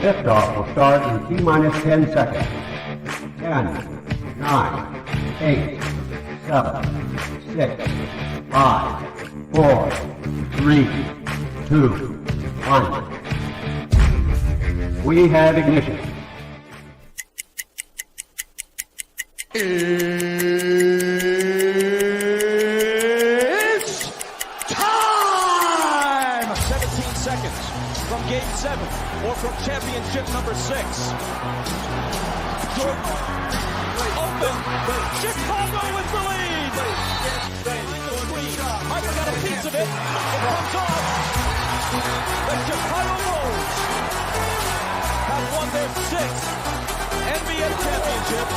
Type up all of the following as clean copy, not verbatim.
Liftoff will start in T-minus 10 seconds. 10, 9, 8, 7, 6, 5, 4, 3, 2, 1. We have ignition. It's time! 17 seconds from Game 7 or from championship number 6. Jordan, open. Chicago with the lead. Michael got a piece of it. It comes off. The Chicago Bulls have won their 6th NBA championship.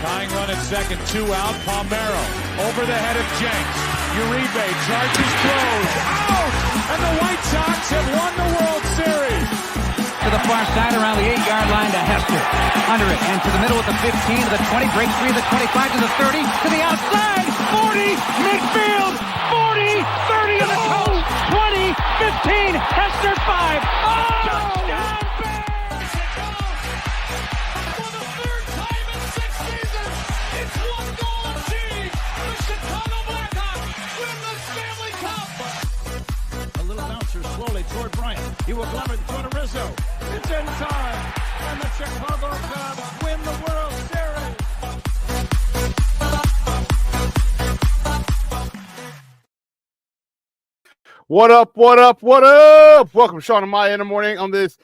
Tying run at second, 2 out. Palmero over the head of Jenks. Uribe charges, throws, out! And the White Sox have won the World Series. To the far side around the 8-yard line to Hester. Under it and to the middle with the 15 to the 20. Break 3 to the 25 to the 30 to the outside. 40 midfield. 40 30 in the coast. 20 15 Hester 5. Oh! Touchdown! Slowly toward Bryant. He will glove it toward Rizzo. It's in time. And the Chicago Cubs win the World Series. What up, what up, what up? Welcome to Shawn and Maya in the morning on this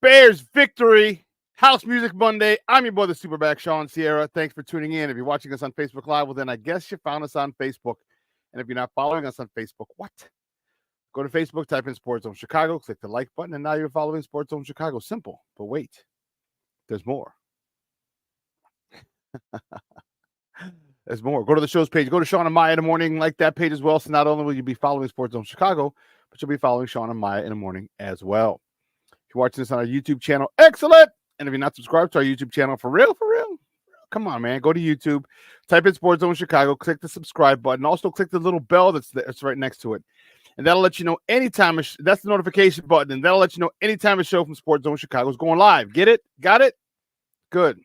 Bears victory House Music Monday. I'm your boy, the SuperBack, Shawn Sierra. Thanks for tuning in. If you're watching us on Facebook Live, well, then I guess you found us on Facebook. And if you're not following us on Facebook, what? Go to Facebook, type in Sports Zone Chicago, click the like button, and now you're following Sports Zone Chicago. Simple, but wait, there's more. There's more. Go to the show's page. Go to Shawn and Maya in the morning, like that page as well. So not only will you be following Sports Zone Chicago, but you'll be following Shawn and Maya in the morning as well. If you're watching this on our YouTube channel, excellent. And if you're not subscribed to our YouTube channel, for real, come on, man. Go to YouTube, type in Sports Zone Chicago, click the subscribe button. Also, click the little bell that's right next to it. And that'll let you know anytime. That's the notification button. And that'll let you know anytime a show from Sports Zone Chicago is going live. Get it? Got it? Good. You're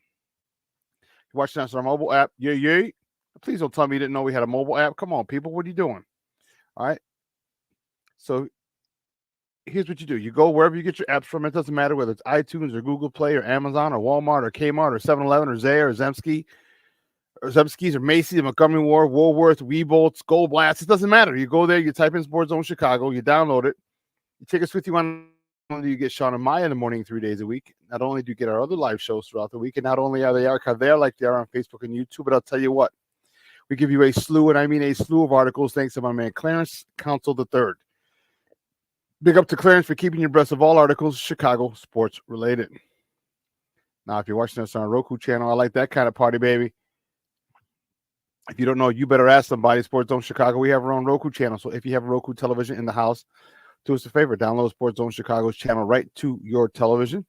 watching us on our mobile app. Yay. Please don't tell me you didn't know we had a mobile app. Come on, people. What are you doing? All right. So here's what you do. You go wherever you get your apps from. It doesn't matter whether it's iTunes or Google Play or Amazon or Walmart or Kmart or 7-Eleven or Zayre or Zemsky. Or Zubskis or Macy's, Montgomery Ward, Woolworth, Weebolts, Gold Blast. It doesn't matter. You go there, you type in Sports Zone Chicago, you download it, you take us with you on. You get Shawn and Maya in the morning 3 days a week. Not only do you get our other live shows throughout the week, and not only are they archived there like they are on Facebook and YouTube, but I'll tell you what, we give you a slew, and I mean a slew of articles thanks to my man Clarence Council III. Big up to Clarence for keeping you abreast of all articles Chicago sports related. Now, if you're watching us on our Roku channel, I like that kind of party, baby. If you don't know, you better ask somebody. Sports Zone Chicago. We have our own Roku channel. So if you have a Roku television in the house, do us a favor. Download Sports Zone Chicago's channel right to your television.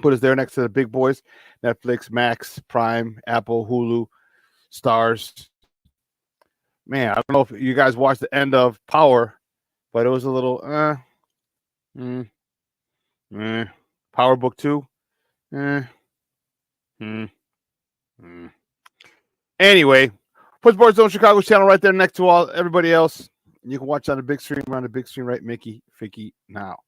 Put us there next to the big boys. Netflix, Max, Prime, Apple, Hulu, Stars. Man, I don't know if you guys watched the end of Power, but it was a little, Power Book 2. Anyway, put Sports Zone Chicago's channel right there next to everybody else. You can watch on the big screen. We're on the big screen right, Mickey, Ficky, now.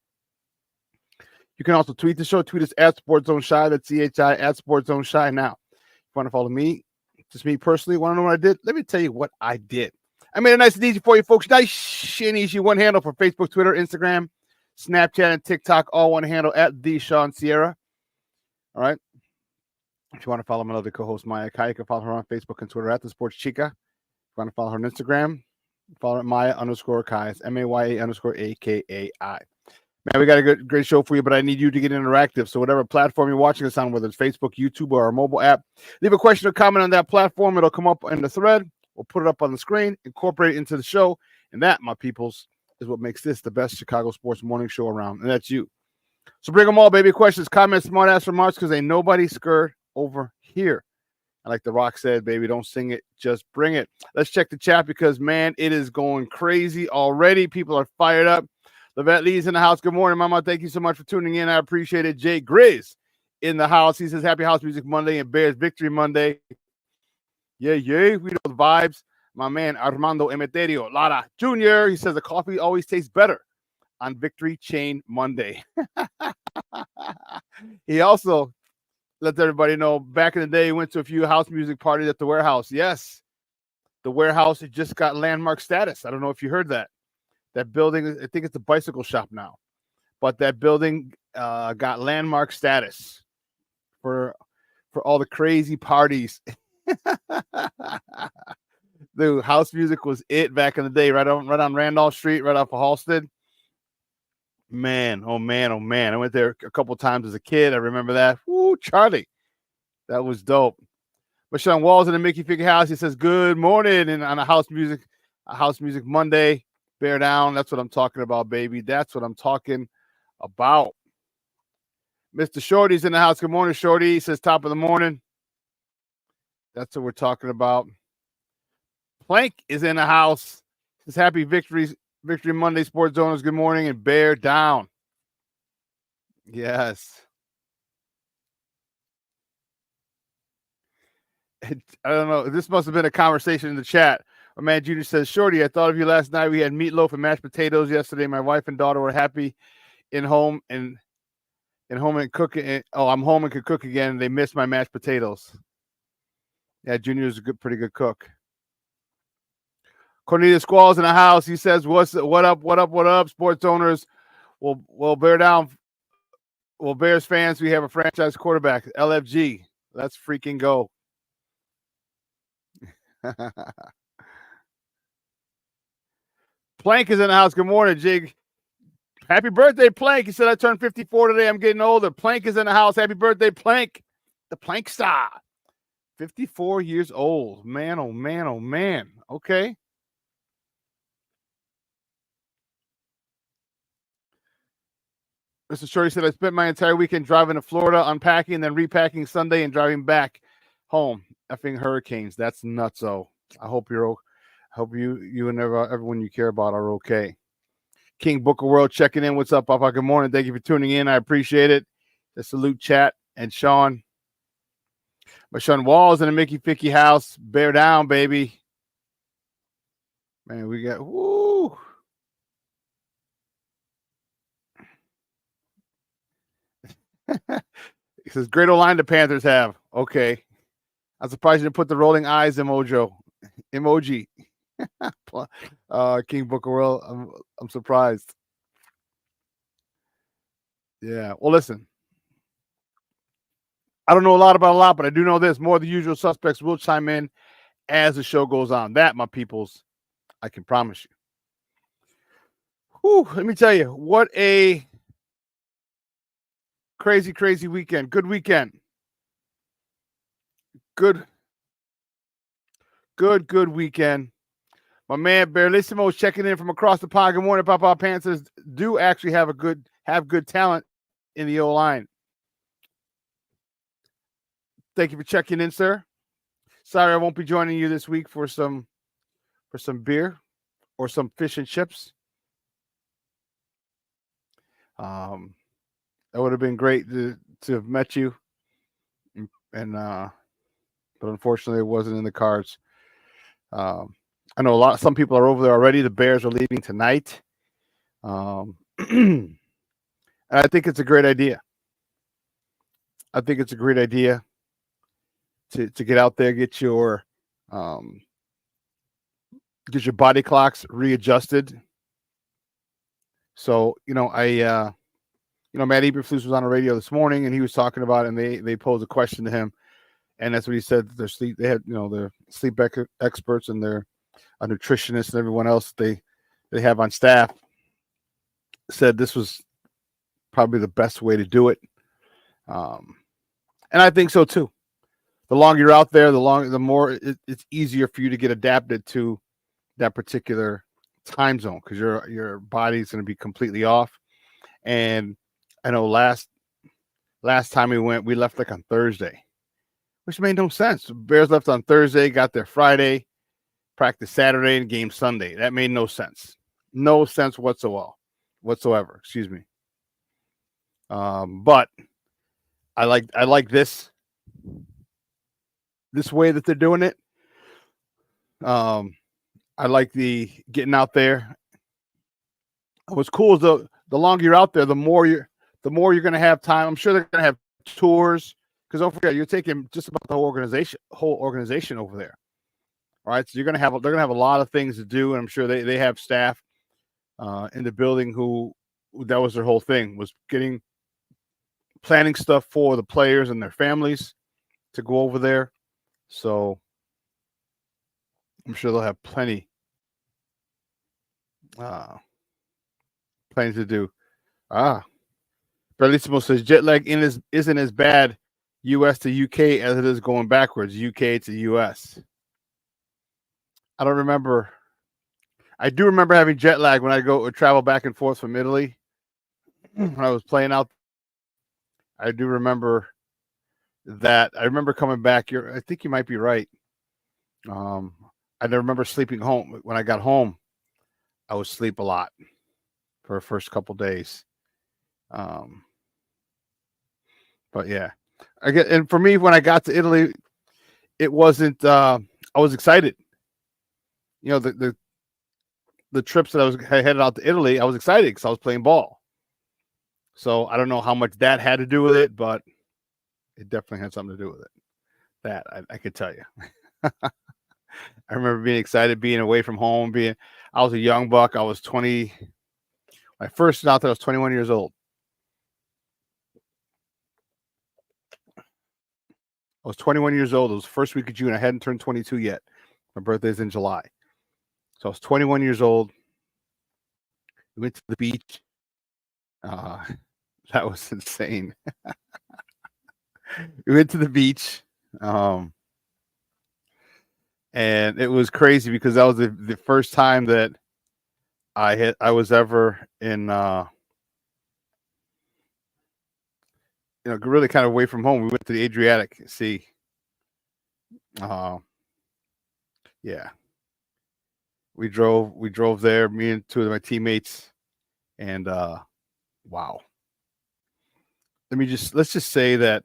You can also tweet the show. Tweet us at Sports Zone Shy. That's CHI at Sports Zone Shy now. If you want to follow me, just me personally, want to know what I did? Let me tell you what I did. I made it nice and easy for you folks. Nice and easy. One handle for Facebook, Twitter, Instagram, Snapchat, and TikTok. All one handle at the Shawn Sierra. All right. If you want to follow my other co-host, Maya Kai, you can follow her on Facebook and Twitter at the Sports Chica. If you want to follow her on Instagram, follow at Maya_Kai. It's MAYA_AKAI. Man, we got a great show for you, but I need you to get interactive. So whatever platform you're watching us on, whether it's Facebook, YouTube, or our mobile app, leave a question or comment on that platform. It'll come up in the thread. We'll put it up on the screen, incorporate it into the show. And that, my peoples, is what makes this the best Chicago sports morning show around. And that's you. So bring them all, baby. Questions, comments, smart-ass remarks, because ain't nobody scared over here. And like The Rock said, baby, don't sing it, just bring it. Let's check the chat because, man, it is going crazy already. People are fired up. Levette Lee's in the house. Good morning, Mama. Thank you so much for tuning in. I appreciate it. Jay Grizz in the house. He says, Happy House Music Monday and Bears Victory Monday. Yeah. We know the vibes. My man, Armando Emeterio Lara Jr., he says, the coffee always tastes better on Victory Chain Monday. He also lets everybody know back in the day, he went to a few house music parties at the Warehouse. Yes, the Warehouse, it just got landmark status. I don't know if you heard that. That building, I think it's a bicycle shop now, but that building got landmark status for all the crazy parties. The house music was it back in the day, right on Randolph Street, right off of Halsted. Man, oh man. I went there a couple times as a kid. I remember that. Woo, Charlie. That was dope. But Sean Walls in the Mickey Figure House, he says, good morning, and on a house music Monday. Bear down. That's what I'm talking about, baby. That's what I'm talking about. Mr. Shorty's in the house. Good morning, Shorty. He says, top of the morning. That's what we're talking about. Plank is in the house. He says, happy Victory Monday, sports owners. Good morning, and bear down. Yes. I don't know. This must have been a conversation in the chat. My man Junior says, Shorty, I thought of you last night. We had meatloaf and mashed potatoes yesterday. My wife and daughter were happy I'm home and cooking. Oh, I'm home and could cook again. They missed my mashed potatoes. Yeah, Junior's pretty good cook. Cornelius Squall's in the house. He says, what up, sports owners? Well, bear down. Well, Bears fans, we have a franchise quarterback, LFG. Let's freaking go. Plank is in the house. Good morning, Jig. Happy birthday, Plank. He said, I turned 54 today. I'm getting older. Plank is in the house. Happy birthday, Plank. The Plank star. 54 years old. Man, oh, man, oh, man. Okay. Mr. Shorty said, I spent my entire weekend driving to Florida, unpacking, then repacking Sunday and driving back home. Effing hurricanes. That's nutso. I hope you and everyone you care about are okay. King Booker World checking in. What's up, Papa? Good morning. Thank you for tuning in. I appreciate it. The salute chat and Shawn. But Sean Walls in the Mickey Ficky house. Bear down, baby. Man, we got woo. He says, great old line the Panthers have. Okay. I'm surprised you didn't put the rolling eyes emoji. King Booker World, I'm surprised. Yeah. Well, listen. I don't know a lot about a lot, but I do know this. More of the usual suspects will chime in as the show goes on. That, my peoples, I can promise you. Whew, let me tell you, what a crazy, crazy weekend. Good weekend. Good weekend. My man Barlissimo is checking in from across the pond. Good morning, Papa. Panthers do actually have good talent in the O-line. Thank you for checking in, sir. Sorry I won't be joining you this week for some beer or some fish and chips. That would have been great to have met you, but unfortunately it wasn't in the cards. I know some people are over there already. The Bears are leaving tonight. And I think it's a great idea. To get out there, get your body clocks readjusted. So, Matt Eberflus was on the radio this morning and he was talking about it, and they posed a question to him. And that's what he said. They had, their sleep experts and their nutritionists and everyone else they have on staff said this was probably the best way to do it. And I think so too. The longer you're out there, the more it's easier for you to get adapted to that particular time zone, because your body's going to be completely off. And I know last time we left like on Thursday, which made no sense. The Bears left on Thursday, got there Friday, practice Saturday, and game Sunday. That made no sense. No sense whatsoever. whatsoever. Excuse me. But I like this way that they're doing it. I like the getting out there. What's cool is the longer you're out there, the more you're going to have time. I'm sure they're going to have tours, because don't forget, you're taking just about the whole organization over there. All right, so they're going to have a lot of things to do, and I'm sure they have staff in the building who that was their whole thing, was planning stuff for the players and their families to go over there. So I'm sure they'll have plenty to do. Bellissimo says jet lag isn't as bad U.S. to U.K. as it is going backwards, U.K. to U.S. I don't remember. I do remember having jet lag when I travel back and forth from Italy when I was playing out. I do remember that. I remember coming back. I think you might be right. I remember sleeping home. When I got home, I would sleep a lot for the first couple days. But yeah, and for me, when I got to Italy, it wasn't. I was excited. You know, the trips that I headed out to Italy, I was excited because I was playing ball. So I don't know how much that had to do with it, but it definitely had something to do with it. That I could tell you. I remember being excited, being away from home. I was a young buck. I was 20. When I first went out there, I was 21 years old. I was 21 years old. It was the first week of June. I hadn't turned 22 yet. My birthday's in July. So I was 21 years old. We went to the beach. That was insane. We went to the beach. And it was crazy because that was the first time that I was ever in really kind of away from home. We went to the Adriatic Sea. Yeah. We drove there, me and two of my teammates, and wow. Let's just say that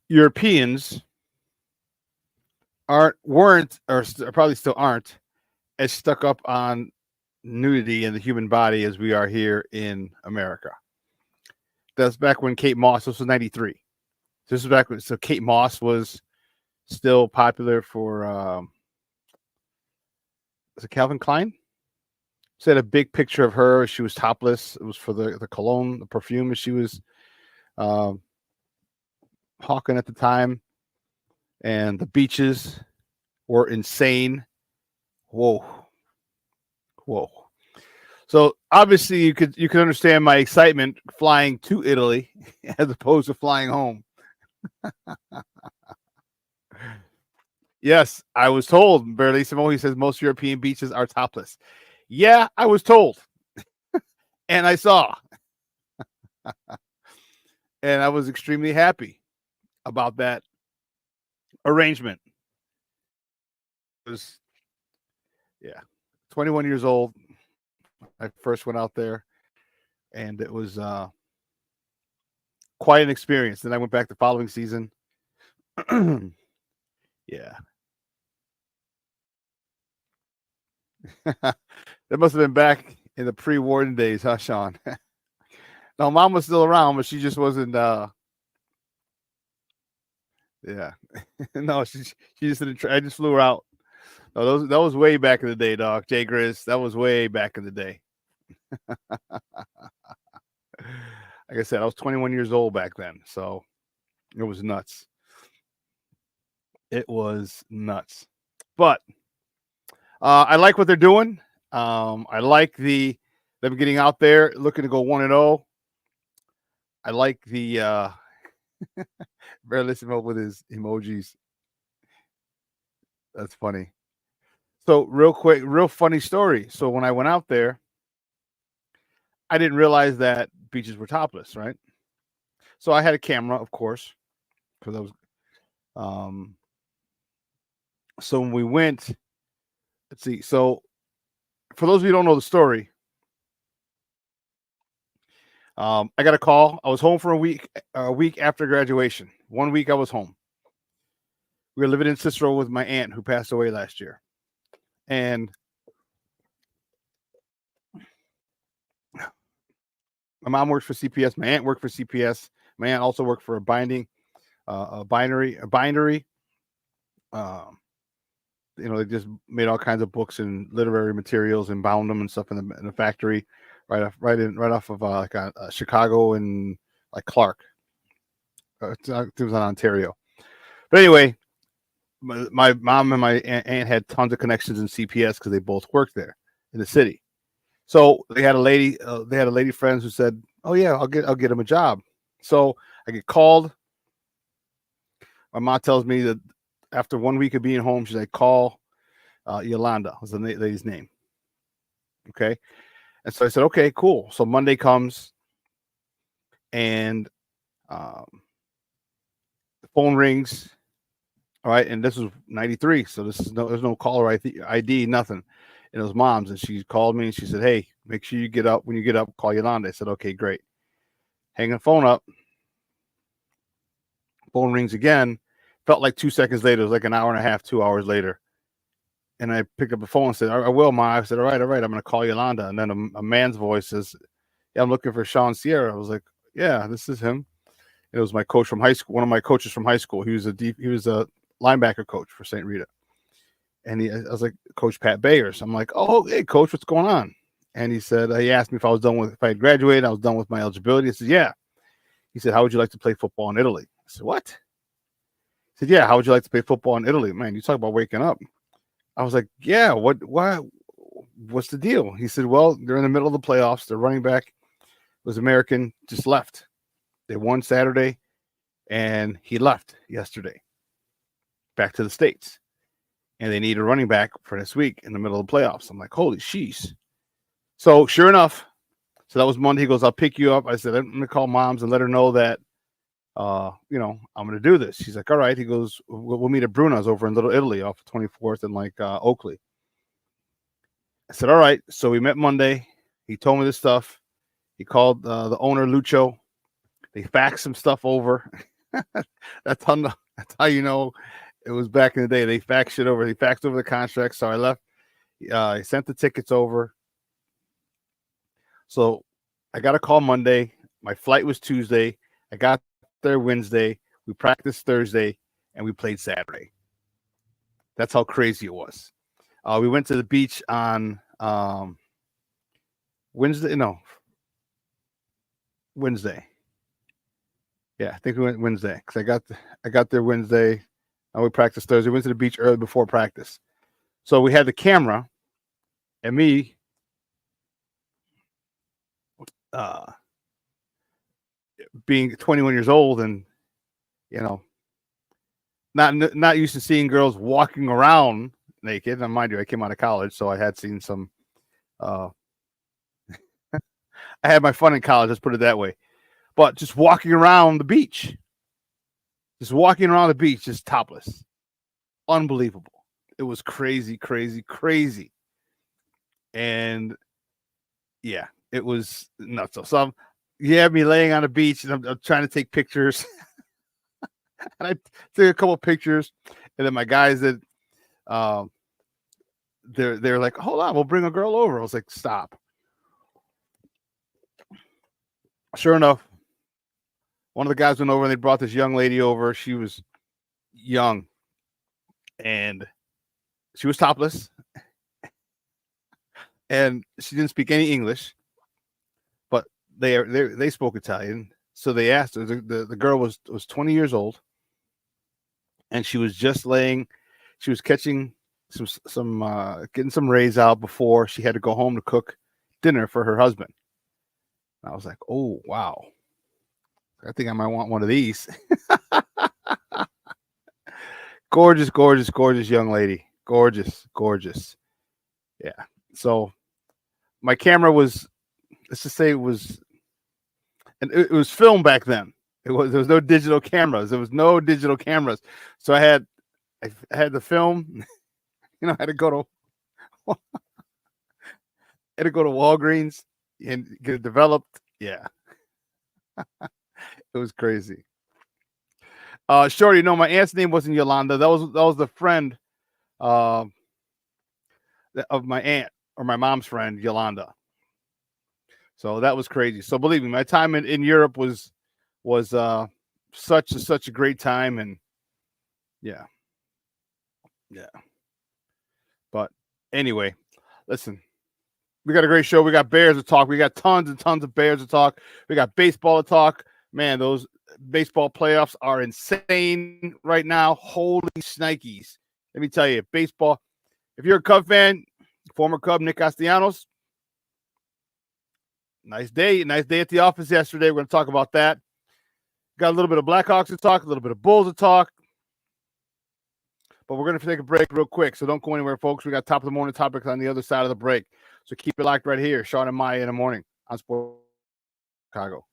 Europeans weren't or probably still aren't as stuck up on nudity in the human body as we are here in America. That's back when Kate Moss, this was 93. This was back when, so Kate Moss was still popular for, was it Calvin Klein? She had a big picture of her. She was topless. It was for the cologne, the perfume that she was hawking at the time. And the beaches were insane. Whoa. So obviously you could understand my excitement flying to Italy as opposed to flying home. Yes, I was told. Bellissimo, he says most European beaches are topless. Yeah, I was told. And I saw. And I was extremely happy about that arrangement. It was, 21 years old. I first went out there, and it was quite an experience. Then I went back the following season. Yeah. That must have been back in the pre-warden days, huh, Shawn? No, Mom was still around, but she just wasn't. Yeah. No, she just didn't. I just flew her out. No, that was way back in the day, dog. Jay Grizz, that was way back in the day. Like I said, I was 21 years old back then, so it was nuts. It was nuts. But I like what they're doing. I like them getting out there, looking to go 1-0. I like the Bellissimo with his emojis. That's funny. So real quick, real funny story. So when I went out there, I didn't realize that beaches were topless, right? So I had a camera, of course, because I was. So when we went, let's see. So for those of you who don't know the story, I got a call. I was home for a week after graduation. 1 week I was home. We were living in Cicero with my aunt who passed away last year. And my mom works for CPS. My aunt worked for CPS. My aunt also worked for a bindery. They just made all kinds of books and literary materials and bound them and stuff in the factory, right off of Chicago and like Clark. It was on Ontario. But anyway, my mom and my aunt had tons of connections in CPS because they both worked there in the city. So they had a lady friend who said, "Oh yeah, I'll get him a job." So I get called. My mom tells me that after 1 week of being home, she's like, "Call Yolanda," was the lady's name. Okay, and so I said, "Okay, cool." So Monday comes, and the phone rings. All right, and this was 93, so there's no caller ID, nothing. And it was mom's, and she called me and she said, "Hey, make sure you get up. When you get up, call Yolanda." I said, "Okay, great." Hang the phone up. Phone rings again. Felt like 2 seconds later. It was like an hour and a half, 2 hours later. And I picked up the phone and said, "I will, Ma." I said, all right. I'm going to call Yolanda. And then a man's voice says, "Yeah, I'm looking for Shawn Sierra." I was like, "Yeah, this is him." And it was my coach from high school, one of my coaches from high school. He was a linebacker coach for St. Rita. And I was like, "Coach Pat Bayers." I'm like, "Oh, hey, Coach, what's going on?" And he said, he asked me if I had graduated, I was done with my eligibility. I said, "Yeah." He said, "How would you like to play football in Italy?" I said, "What?" He said, "Yeah, how would you like to play football in Italy?" Man, you talk about waking up. I was like, "Yeah, what's the deal?" He said, "Well, they're in the middle of the playoffs. Their running back was American, just left. They won Saturday, and he left yesterday back to the States. And they need a running back for this week in the middle of the playoffs." I'm like, "Holy sheesh." So sure enough, so that was Monday. He goes, "I'll pick you up." I said, "I'm going to call Mom's and let her know that, I'm going to do this." She's like, "All right." He goes, we'll meet at Bruno's over in Little Italy off of 24th and Oakley. I said, "All right." So we met Monday. He told me this stuff. He called the owner, Lucho. They faxed some stuff over. That's how you know it was back in the day. They faxed it over. They faxed over the contract. So I left. I sent the tickets over. So I got a call Monday. My flight was Tuesday. I got there Wednesday. We practiced Thursday, and we played Saturday. That's how crazy it was. We went to the beach on Wednesday. No, Wednesday. Yeah, I think we went Wednesday because I got there Wednesday. And we practiced Thursday. We went to the beach early before practice. So we had the camera and me being 21 years old and not used to seeing girls walking around naked. And mind you, I came out of college, so I had seen some I had my fun in college, let's put it that way. But just walking around the beach. Just topless. Unbelievable. It was crazy, crazy, crazy. And yeah, it was nuts. So you have me laying on a beach and I'm trying to take pictures. And I took a couple pictures, and then my guys that they're like, "Hold on, we'll bring a girl over." I was like, "Stop." Sure enough, one of the guys went over and they brought this young lady over. She was young and she was topless and she didn't speak any English, but they spoke Italian. So they asked her. The girl was 20 years old, and she was just she was catching some getting some rays out before she had to go home to cook dinner for her husband. And I was like, "Oh wow, I think I might want one of these." Gorgeous, gorgeous, gorgeous young lady. Gorgeous, gorgeous. Yeah. So my camera was, let's just say it was, and it was film back then. There was no digital cameras. So I had the film. I had to go to Walgreens and get it developed. Yeah. It was crazy. Shorty, no, my aunt's name wasn't Yolanda. That was the friend of my aunt, or my mom's friend, Yolanda. So that was crazy. So believe me, my time in Europe was such a great time, and yeah. But anyway, listen, we got a great show. We got Bears to talk. We got tons and tons of Bears to talk. We got baseball to talk. Man, those baseball playoffs are insane right now. Holy shnikes. Let me tell you, baseball, if you're a Cub fan, former Cub Nick Castellanos, nice day at the office yesterday. We're going to talk about that. Got a little bit of Blackhawks to talk, a little bit of Bulls to talk. But we're going to take a break real quick, so don't go anywhere, folks. We got top of the morning topics on the other side of the break. So keep it locked right here. Shawn and Maya in the morning on Sports Chicago.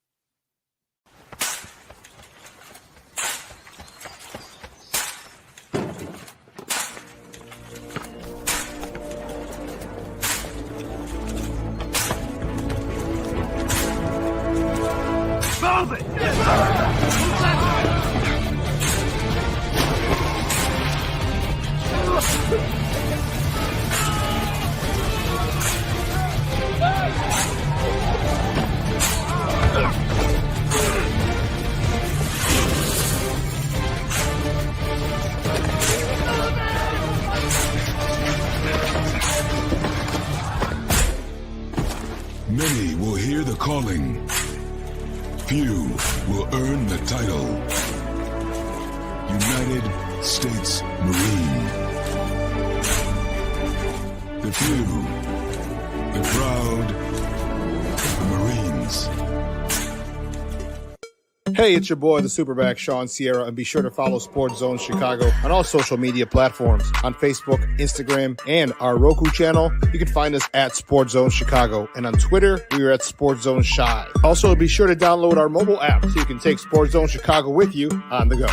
Move it! Many will hear the calling. Few will earn the title. United States Marine. The few, the proud, the Marines. Hey, it's your boy, the SuperBack, Shawn Sierra, and be sure to follow Sports Zone Chicago on all social media platforms, on Facebook, Instagram, and our Roku channel. You can find us at Sports Zone Chicago, and on Twitter, we are at Sports Zone Shy. Also, be sure to download our mobile app so you can take Sports Zone Chicago with you on the go.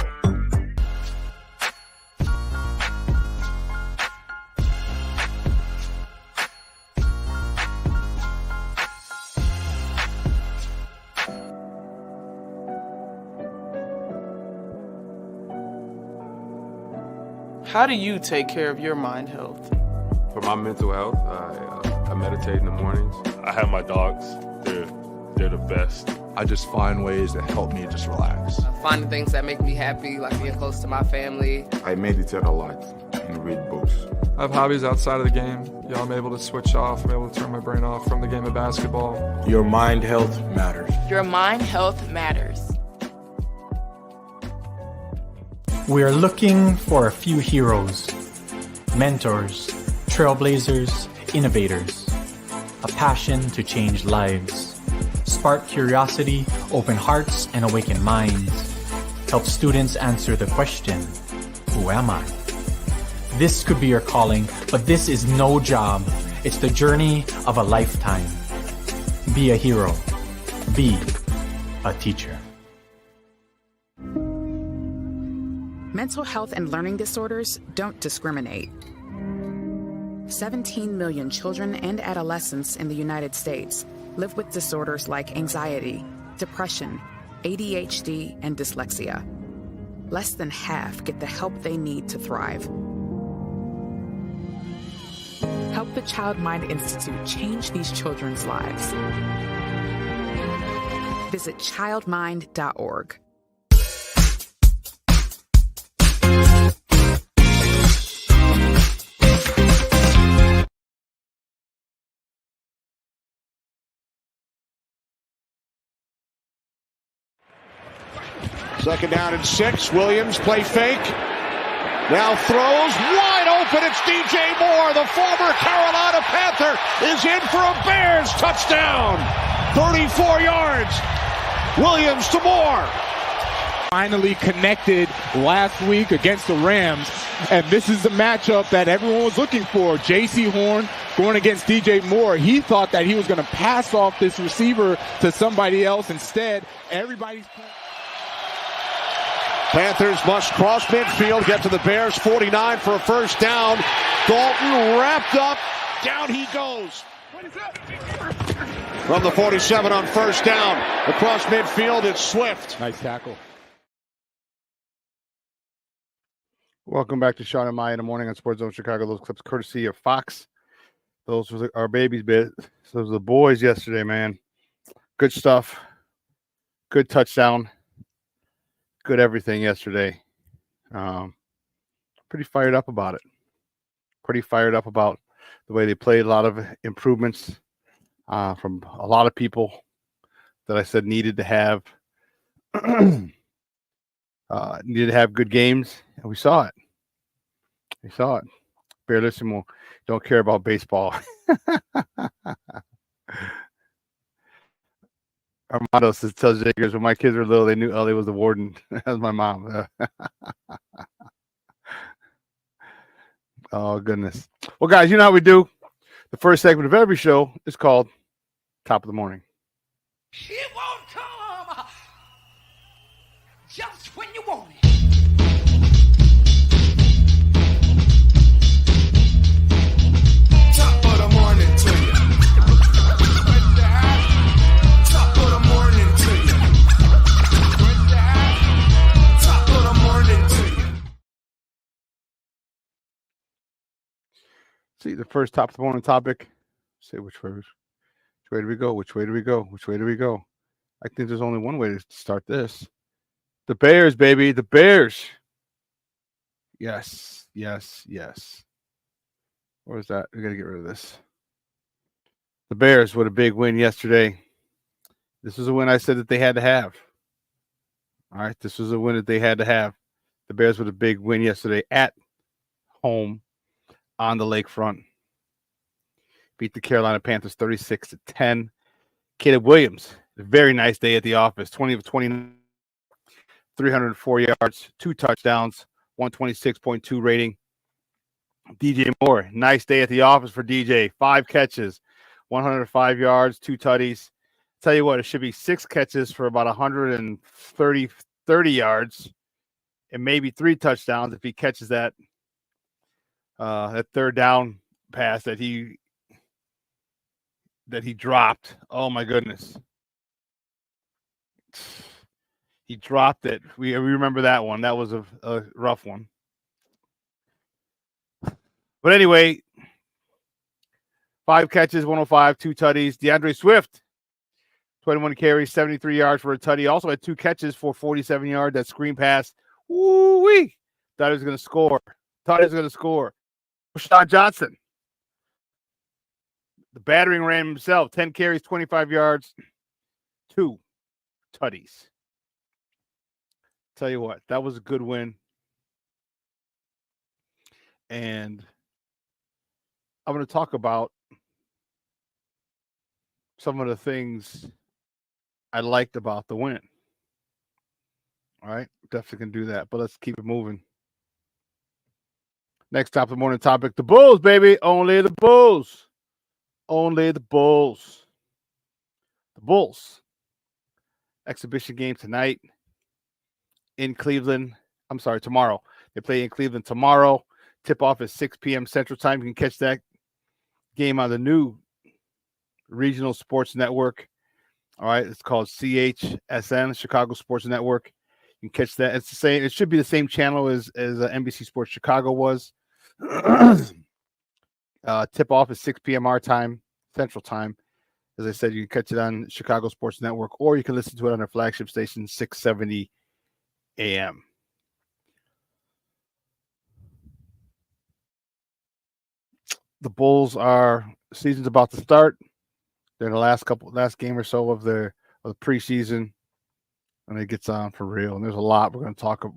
How do you take care of your mind health? For my mental health, I meditate in the mornings. I have my dogs. They're the best. I just find ways that help me just relax. Finding things that make me happy, like being close to my family. I meditate a lot and read books. I have hobbies outside of the game. I'm able to switch off. I'm able to turn my brain off from the game of basketball. Your mind health matters. Your mind health matters. We are looking for a few heroes, mentors, trailblazers, innovators, a passion to change lives, spark curiosity, open hearts, and awaken minds, help students answer the question, who am I? This could be your calling, but this is no job. It's the journey of a lifetime. Be a hero. Be a teacher. Mental health and learning disorders don't discriminate. 17 million children and adolescents in the United States live with disorders like anxiety, depression, ADHD, and dyslexia. Less than half get the help they need to thrive. Help the Child Mind Institute change these children's lives. Visit childmind.org. Second down and 6. Williams play fake. Now throws wide open. It's DJ Moore, the former Carolina Panther, is in for a Bears touchdown. 34 yards. Williams to Moore. Finally connected last week against the Rams, and this is the matchup that everyone was looking for. J.C. Horn going against DJ Moore. He thought that he was going to pass off this receiver to somebody else. Instead, everybody's playing. Panthers must cross midfield, get to the Bears 49 for a first down. Dalton wrapped up. Down he goes. From the 47 on first down. Across midfield, it's Swift. Nice tackle. Welcome back to Shawn and Maya in the morning on Sports Zone Chicago. Those clips courtesy of Fox. Those were our babies bit. Those were the boys yesterday, man. Good stuff. Good touchdown. Good everything yesterday. Pretty fired up about it. Pretty fired up about the way they played. A lot of improvements from a lot of people that I said needed to have good games, and we saw it. We saw it. Barelissimo don't care about baseball. Armando says, tells Jagers, when my kids were little, they knew Ellie was the warden. That was my mom. Oh, goodness. Well, guys, you know how we do. The first segment of every show is called Top of the Morning. It won't come just when you want it. Top of the morning to you. Top of the morning to you. Top of the morning to you. See, the first top of the morning topic. Say which way do we go? Which way do we go? Which way do we go? I think there's only one way to start this. The Bears, baby. The Bears. Yes, yes, yes. Where is that? We got to get rid of this. The Bears with a big win yesterday. This was a win I said that they had to have. All right, this was a win that they had to have. The Bears with a big win yesterday at home on the lakefront. Beat the Carolina Panthers 36-10. Caleb Williams, a very nice day at the office. 20 of 20, 304 yards, 2 touchdowns, 126.2 rating. DJ Moore, nice day at the office for DJ. 5 catches, 105 yards, 2 tutties. Tell you what, it should be 6 catches for about 130 yards and maybe 3 touchdowns if he catches that third down pass that he dropped. Oh my goodness. He dropped it. We remember that one. That was a rough one. But anyway, 5 catches, 105, 2 tutties. DeAndre Swift, 21 carries, 73 yards for a tutty. Also had 2 catches for 47 yards. That screen pass. Woo-wee. Thought he was going to score. Shawn Johnson, the battering ram himself, 10 carries, 25 yards, 2 tutties. Tell you what, that was a good win. And I'm going to talk about some of the things I liked about the win. All right, definitely can do that, but let's keep it moving. Next top of the morning topic, the Bulls, baby. Only the Bulls. Only the Bulls. The Bulls. Exhibition game tonight in Cleveland. I'm sorry, tomorrow. They play in Cleveland tomorrow. Tip-off at 6 p.m. Central Time. You can catch that game on the new regional sports network. All right, it's called CHSN, Chicago Sports Network. You can catch that. It's the same. It should be the same channel as NBC Sports Chicago was. Tip-off at 6 p.m. our time, Central Time. As I said, you can catch it on Chicago Sports Network, or you can listen to it on their flagship station, 670 a.m. The Bulls season's about to start. They're in the last game or so of the preseason, and it gets on for real. And there's a lot we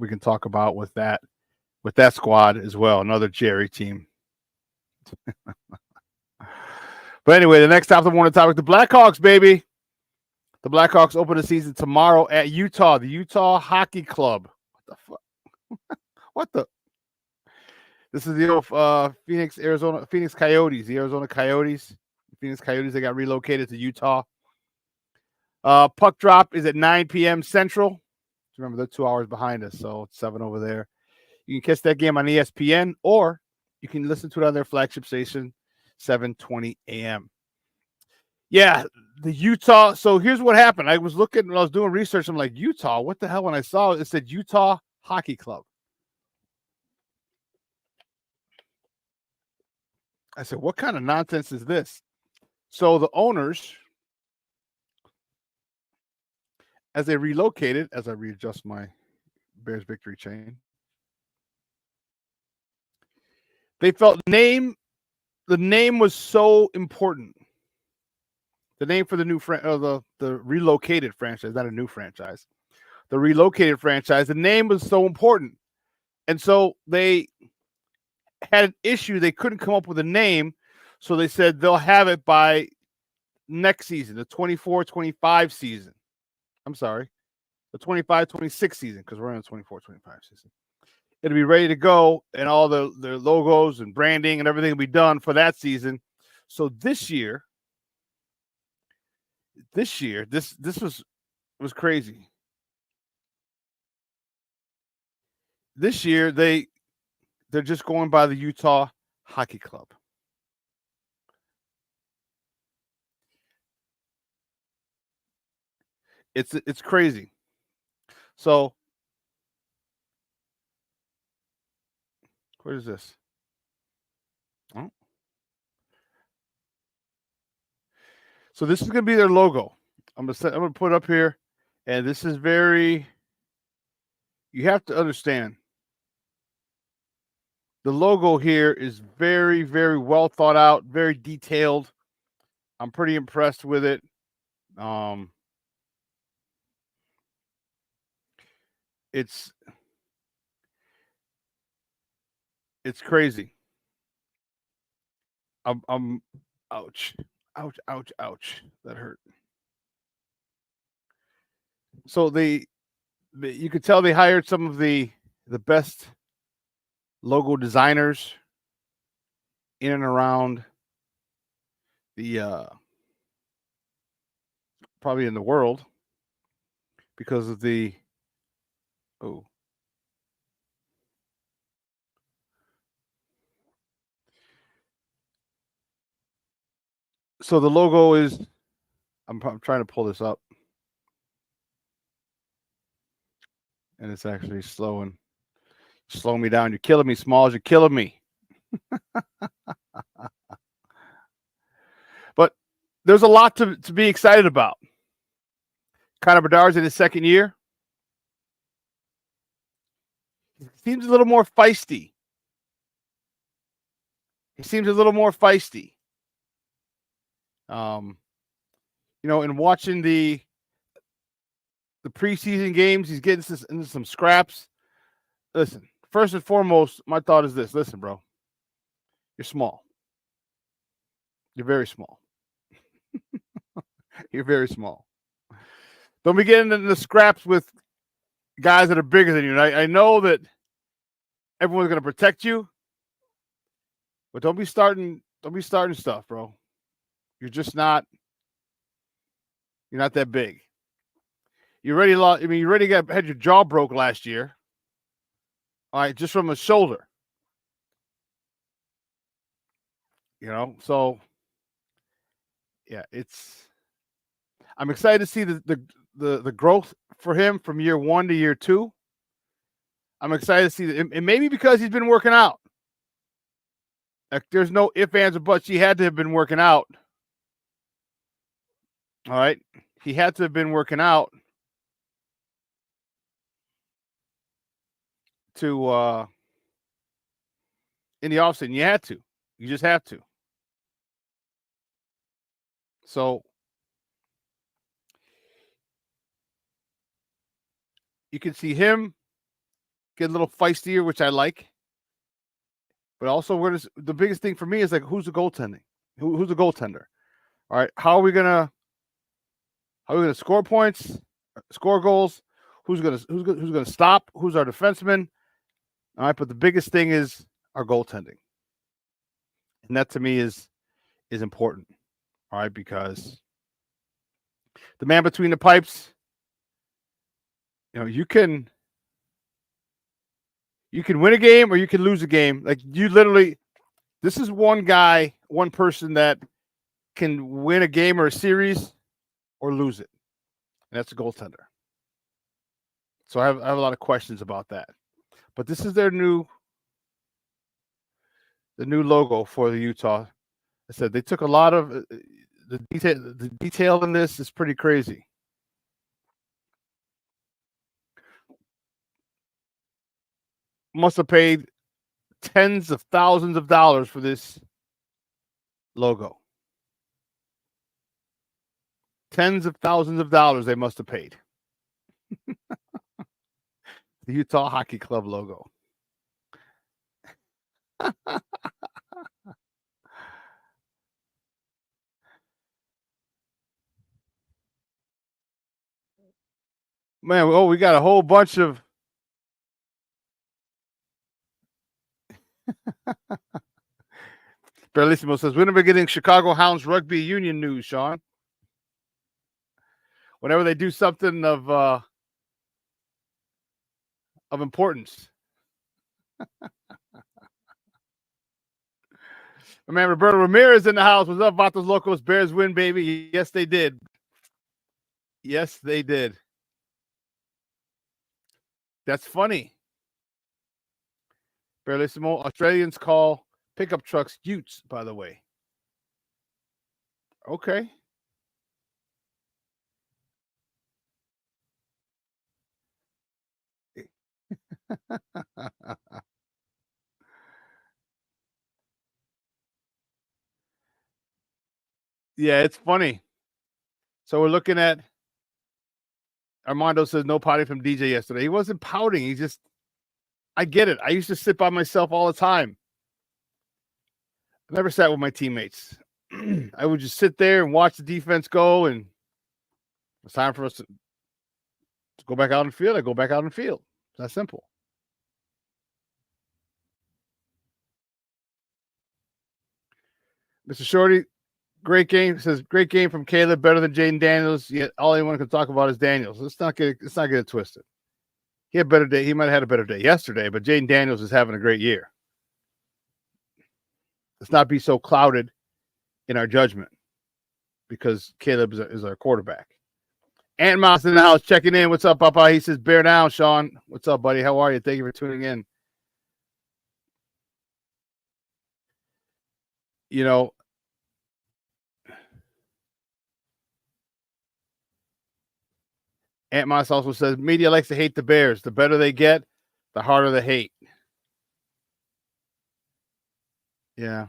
can talk about with that squad as well. Another Jerry team. But anyway, the next top of the morning topic, the Blackhawks, baby. The Blackhawks open the season tomorrow at Utah, the Utah Hockey Club. What the fuck? What the? This is the old Phoenix Coyotes, the Arizona Coyotes. Phoenix Coyotes, they got relocated to Utah. Puck drop is at 9 p.m. Central. Remember, they're 2 hours behind us, so it's 7 over there. You can catch that game on ESPN, or you can listen to it on their flagship station, 7:20 a.m. Yeah, the Utah. So here's what happened. I was looking when I was doing research. I'm like, Utah, what the hell? When I saw it, it said Utah Hockey Club. I said, what kind of nonsense is this? So the owners, as they relocated, as I readjust my Bears victory chain, they felt the name was so important. The name for the new the relocated franchise, not a new franchise. The relocated franchise, the name was so important. And so they had an issue. They couldn't come up with a name. So they said they'll have it by next season, the 24-25 season. I'm sorry, the 25-26 season, because we're in the 24-25 season. It'll be ready to go, and all their logos and branding and everything will be done for that season. So this year, this was crazy. This year they're just going by the Utah Hockey Club. It's crazy. So what is this? Oh. So this is going to be their logo. I'm gonna put it up here, and this is very. You have to understand. The logo here is very, very well thought out, very detailed. I'm pretty impressed with it. It's crazy. I'm ouch. That hurt. So you could tell they hired some of the best logo designers in and around the probably in the world, because of the so the logo is, I'm trying to pull this up, and it's actually slowing me down. You're killing me, Smalls. You're killing me. But there's a lot to be excited about. Connor Bedard's in his second year. He seems a little more feisty. In watching the preseason games, he's getting into some scraps. Listen, first and foremost, my thought is this. Listen, bro, you're small. You're very small. You're very small. Don't be getting into the scraps with guys that are bigger than you. And I know that everyone's going to protect you, but don't be starting stuff, bro. You're just not. You're not that big. You already had your jaw broke last year. All right, just from a shoulder. So yeah, I'm excited to see the growth for him from year 1 to year 2. I'm excited to see that, and maybe because he's been working out. Like, there's no ifs, ands, or buts. He had to have been working out. All right, he had to have been working out to in the offseason. You had to. You just have to. So you can see him get a little feistier, which I like. But also, the biggest thing for me is, like, who's the goaltending? Who's the goaltender? All right, how are we gonna score points, score goals? Who's gonna stop? Who's our defenseman? All right, but the biggest thing is our goaltending, and that to me is important. All right, because the man between the pipes, you can win a game or you can lose a game. Like, you literally, this is one guy, one person that can win a game or a series or lose it. And that's a goaltender. So I have a lot of questions about that. But this is the new logo for the Utah. I said they took a lot of the detail. The detail in this is pretty crazy. Must have paid tens of thousands of dollars for this logo. Tens of thousands of dollars they must have paid. The Utah Hockey Club logo. Man, we got a whole bunch of Bellissimo says, when are we getting Chicago Hounds rugby union news, Shawn? Whenever they do something of importance. Man, Roberto Ramirez in the house. What's up, Vatos Locos? Bears win, baby. Yes, they did. Yes, they did. That's funny. Bellissimo. Australians call pickup trucks utes, by the way. Okay. Yeah, it's funny. So we're looking at Armando says no potty from DJ yesterday. He wasn't pouting. He just, I get it. I used to sit by myself all the time. I never sat with my teammates. I would just sit there and watch the defense go, and it's time for us to go back out in the field. I go back out in the field. It's that simple. Mr. Shorty, great game. Says great game from Caleb, better than Jaden Daniels. Yet all anyone can talk about is Daniels. Let's not get it twisted. He had a better day. He might have had a better day yesterday, but Jaden Daniels is having a great year. Let's not be so clouded in our judgment because Caleb is our quarterback. Ant Mouse in the house checking in. What's up, Papa? He says, bear down, Shawn. What's up, buddy? How are you? Thank you for tuning in. You know, Ant Mouse also says, media likes to hate the Bears. The better they get, the harder the hate. Yeah.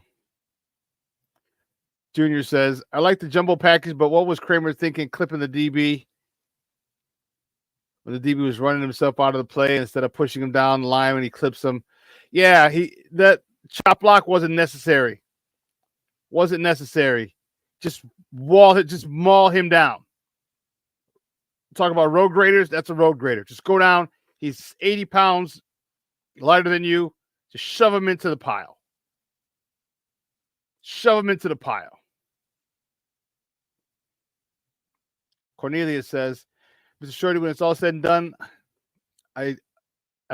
Junior says, I like the jumbo package, but what was Kramer thinking clipping the DB? When the DB was running himself out of the play instead of pushing him down the line when he clips him. Yeah, that chop block wasn't necessary. Wasn't necessary. Just maul him down. Talk about road graders, that's a road grader. Just go down. He's 80 pounds lighter than you. Just shove him into the pile. Shove him into the pile. Cornelia says, Mr. Shorty, when it's all said and done, I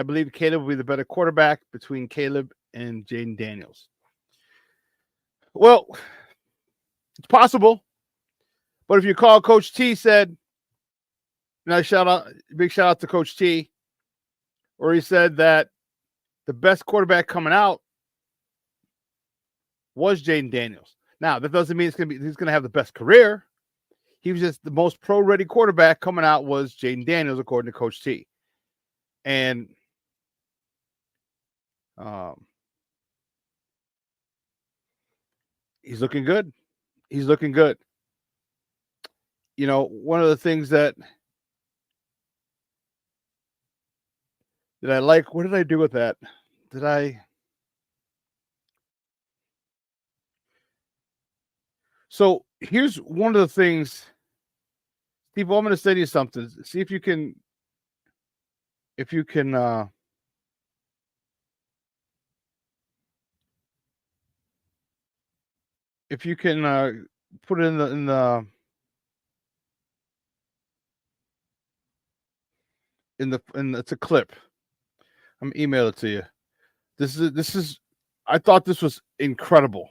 believe Caleb will be the better quarterback between Caleb and Jaden Daniels. Well, it's possible. But if you call Coach T said, and big shout out to Coach T, where he said that the best quarterback coming out was Jaden Daniels. Now, that doesn't mean he's going to have the best career. He was just the most pro-ready quarterback coming out was Jaden Daniels, according to Coach T. And he's looking good. He's looking good. You know, one of the things that I like, what did I do with that? So here's one of the things, people, I'm going to say to you something. See if you can put it in it's a clip. I'm gonna email it to you. This is I thought this was incredible.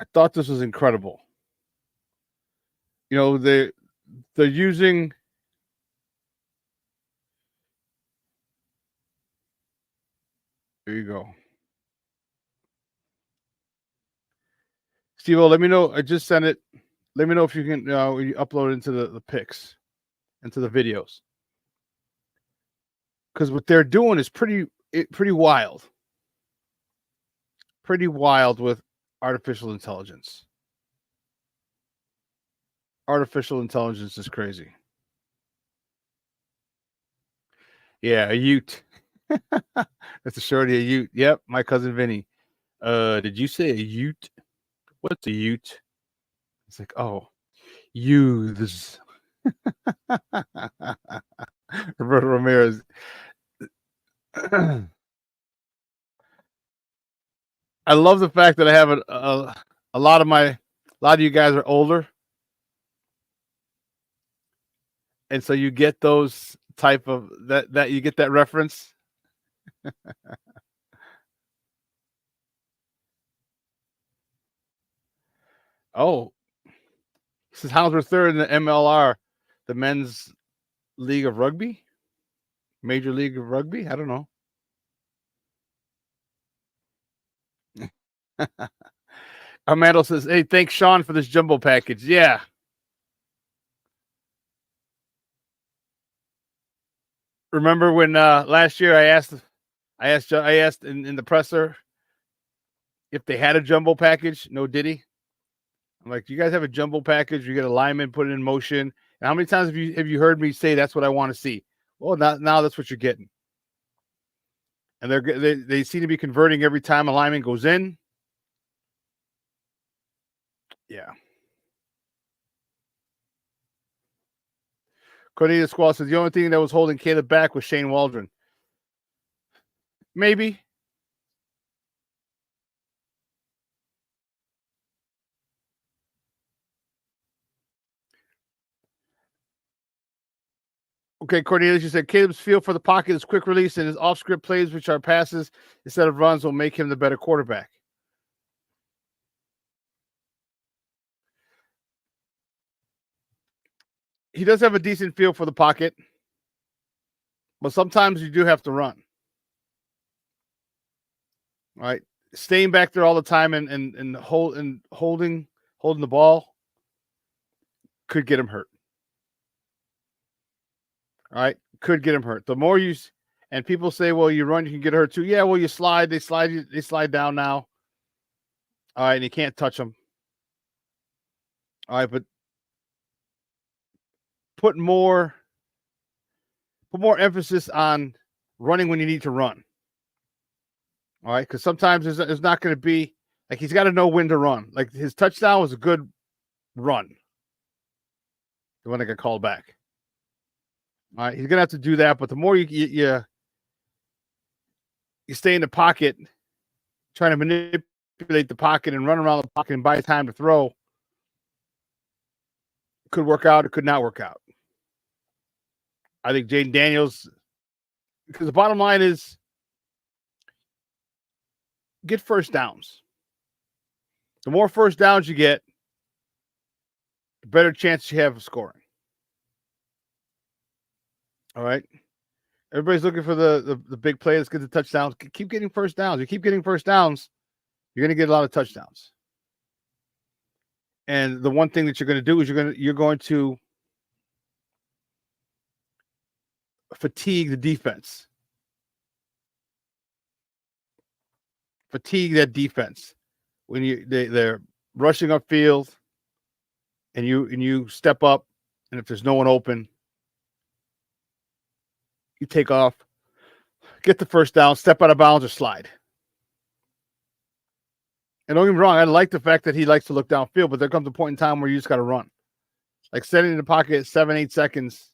I thought this was incredible. You know, they're using there you go. Steve-O, let me know. I just sent it. Let me know if you can you upload into the pics, into the videos. Because what they're doing is pretty wild. Pretty wild with artificial intelligence. Artificial intelligence is crazy. Yeah, a Ute. That's a shorty, a Ute. Yep, my cousin Vinny. Did you say a Ute? What's a Ute? It's like, oh, youths. Roberto Ramirez. I love the fact that I have a lot of you guys are older, and so you get those type of that you get that reference. Oh, this is Hounds were third in the MLR, the Men's League of Rugby, Major League of Rugby. I don't know. Armando says, "Hey, thanks Shawn for this jumbo package." Yeah. Remember when last year I asked in the presser if they had a jumbo package? No Diddy. I'm like, do you guys have a jumbo package? You get a lineman, put it in motion. And how many times have you heard me say that's what I want to see? Well, now that's what you're getting. And they seem to be converting every time a lineman goes in. Yeah. Cornelius Squall says the only thing that was holding Caleb back was Shane Waldron. Maybe. Okay, Cornelius, you said Caleb's feel for the pocket is quick release, and his off-script plays, which are passes instead of runs, will make him the better quarterback. He does have a decent feel for the pocket, but sometimes you do have to run. All right, staying back there all the time and holding the ball could get him hurt. All right, could get him hurt. The more you and people say, well, you run, you can get hurt too. Yeah, well, you slide, they slide down now. All right, and you can't touch them. All right, but put more emphasis on running when you need to run. All right, because sometimes there's not going to be like he's got to know when to run. Like his touchdown was a good run, the one that got called back. All right, he's gonna have to do that. But the more you stay in the pocket, trying to manipulate the pocket and run around the pocket and buy time to throw, could work out. It could not work out. I think Jaden Daniels, because the bottom line is get first downs. The more first downs you get, the better chance you have of scoring. All right. Everybody's looking for the big play. Let's get the touchdowns. Keep getting first downs. You keep getting first downs, you're going to get a lot of touchdowns. And the one thing that you're going to do is you're going to fatigue the defense. Fatigue that defense when they're rushing upfield, and you step up, and if there's no one open, you take off, get the first down, step out of bounds, or slide. And don't get me wrong, I like the fact that he likes to look downfield, but there comes a point in time where you just got to run. Like setting in the pocket at 7-8 seconds,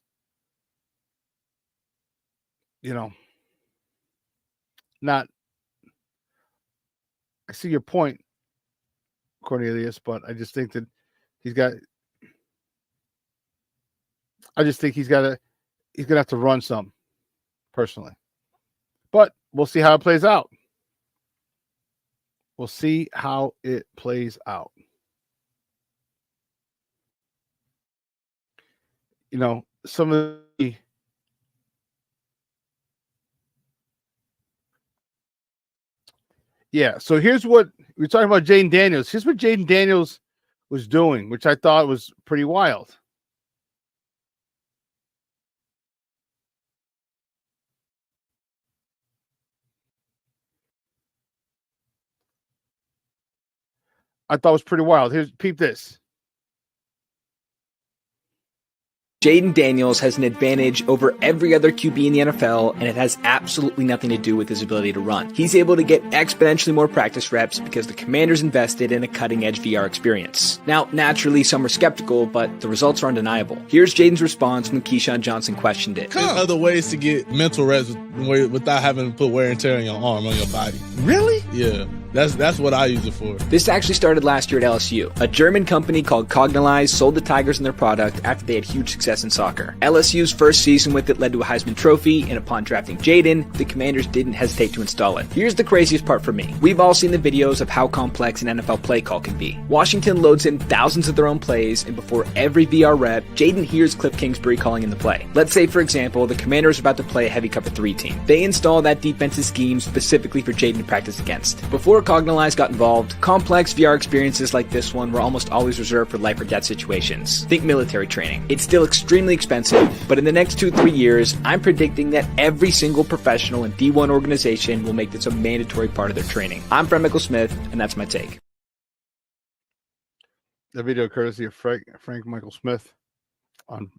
not. I see your point, Cornelius, but I just think that he's going to have to run some, personally. But we'll see how it plays out. We'll see how it plays out. You know, some of the so here's what we're talking about. Jaden Daniels. Here's what Jaden Daniels was doing, which I thought was pretty wild. Peep this. Jaden Daniels has an advantage over every other QB in the NFL, and it has absolutely nothing to do with his ability to run. He's able to get exponentially more practice reps because the Commanders invested in a cutting-edge VR experience. Now, naturally, some are skeptical, but the results are undeniable. Here's Jaden's response when Keyshawn Johnson questioned it. There's other ways to get mental reps without having to put wear and tear on your arm, on your body. Really? Yeah. That's what I use it for. This actually started last year at LSU. A German company called Cognalize sold the Tigers and their product after they had huge success in soccer. LSU's first season with it led to a Heisman Trophy, and upon drafting Jaden, the Commanders didn't hesitate to install it. Here's the craziest part for me. We've all seen the videos of how complex an NFL play call can be. Washington loads in thousands of their own plays, and before every VR rep, Jaden hears Cliff Kingsbury calling in the play. Let's say, for example, the Commanders are about to play a heavy cover 3 team. They install that defensive scheme specifically for Jaden to practice against. Before Cognalize got involved, complex VR experiences like this one were almost always reserved for life or death situations. Think military training. It's still extremely expensive, but in the next 2-3 years, I'm predicting that every single professional and D1 organization will make this a mandatory part of their training. I'm Frank Michael Smith, and that's my take. The video courtesy of Frank Michael Smith on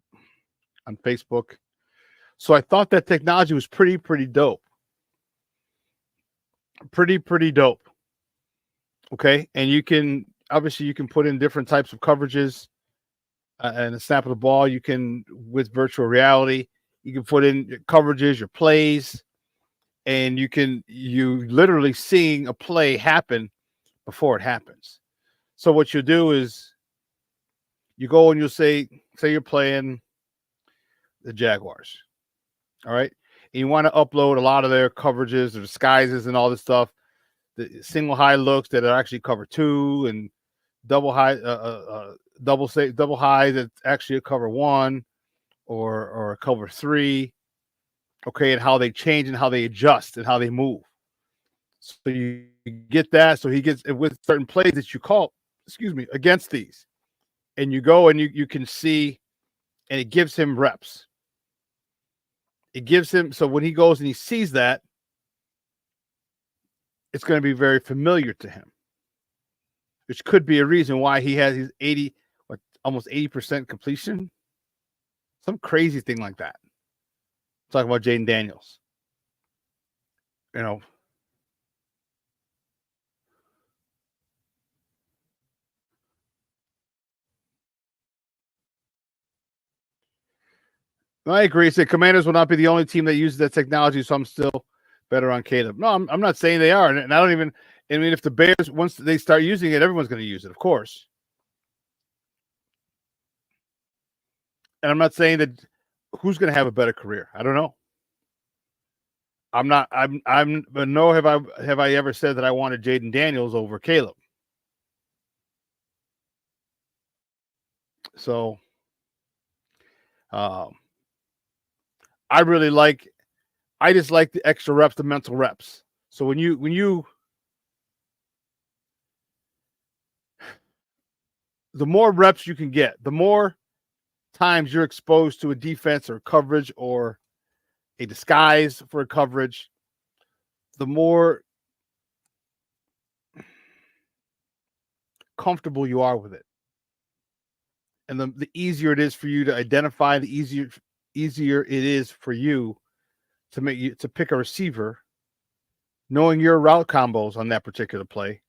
Facebook. So I thought that technology was pretty dope. Pretty dope. Okay, and you can put in different types of coverages and a snap of the ball. You can, with virtual reality, you can put in your coverages, your plays, and you literally seeing a play happen before it happens. So what you do is you go and you'll say you're playing the Jaguars, all right, and you want to upload a lot of their coverages, their disguises, and all this stuff. The single high looks that are actually cover 2 and double high that actually a cover 1 or a cover 3. Okay, and how they change and how they adjust and how they move. So you get that. So he gets with certain plays that you call, against these, and you go and you can see, and it gives him reps. It gives him, so when he goes and he sees that, it's going to be very familiar to him, which could be a reason why he has his almost 80% completion. Some crazy thing like that. Talking about Jaden Daniels. You know. I agree. So Commanders will not be the only team that uses that technology, so I'm still better on Caleb. No, I'm not saying they are. And I don't even, I mean, if the Bears, once they start using it, everyone's going to use it, of course. And I'm not saying that who's going to have a better career. I don't know. But nor have I ever said that I wanted Jaden Daniels over Caleb. So, I just like the extra reps, the mental reps. So when you the more reps you can get, the more times you're exposed to a defense or coverage or a disguise for a coverage, the more comfortable you are with it. And the easier it is for you to identify, the easier it is for you to pick a receiver, knowing your route combos on that particular play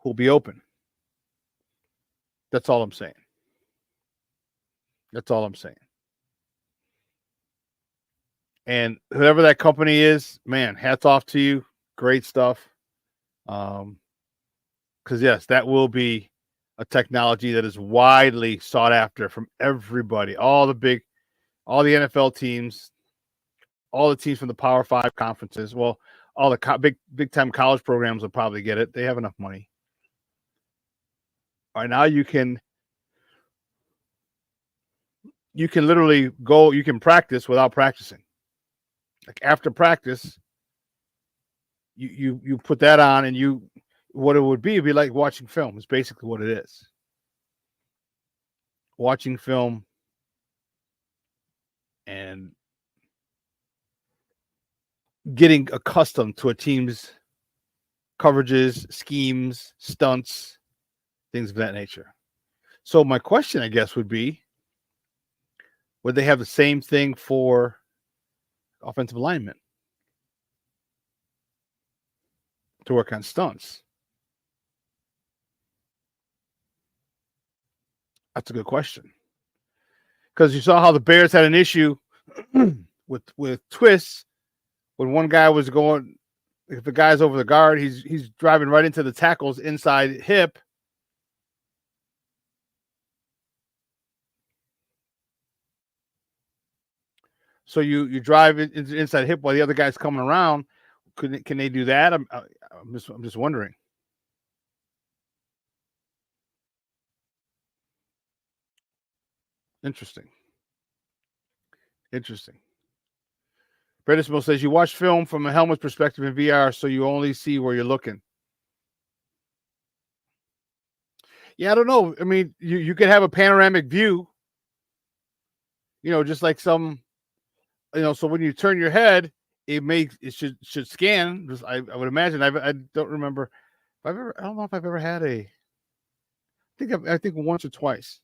will be open. That's all I'm saying. That's all I'm saying. And whoever that company is, man, hats off to you. Great stuff. Because yes, that will be a technology that is widely sought after from everybody, all the NFL teams, all the teams from the Power 5 conferences. Well, all the big time college programs will probably get it. They have enough money. All right, now you can literally go. You can practice without practicing. Like after practice, you put that on, and what it would be like watching film. Is basically what it is. Watching film and getting accustomed to a team's coverages, schemes, stunts, things of that nature. So my question, I guess, would be, would they have the same thing for offensive linemen to work on stunts? That's a good question. Because you saw how the Bears had an issue with twists when one guy was going, if the guy's over the guard, he's driving right into the tackle's inside hip. So you drive into inside hip while the other guy's coming around. Can they do that? I'm just wondering. Interesting. Bredismo says you watch film from a helmet perspective in VR, so you only see where you're looking. Yeah, I don't know. I mean, you could have a panoramic view, just like some, so when you turn your head, it should scan. I would imagine. I don't remember. I don't know if I've ever had I think once or twice.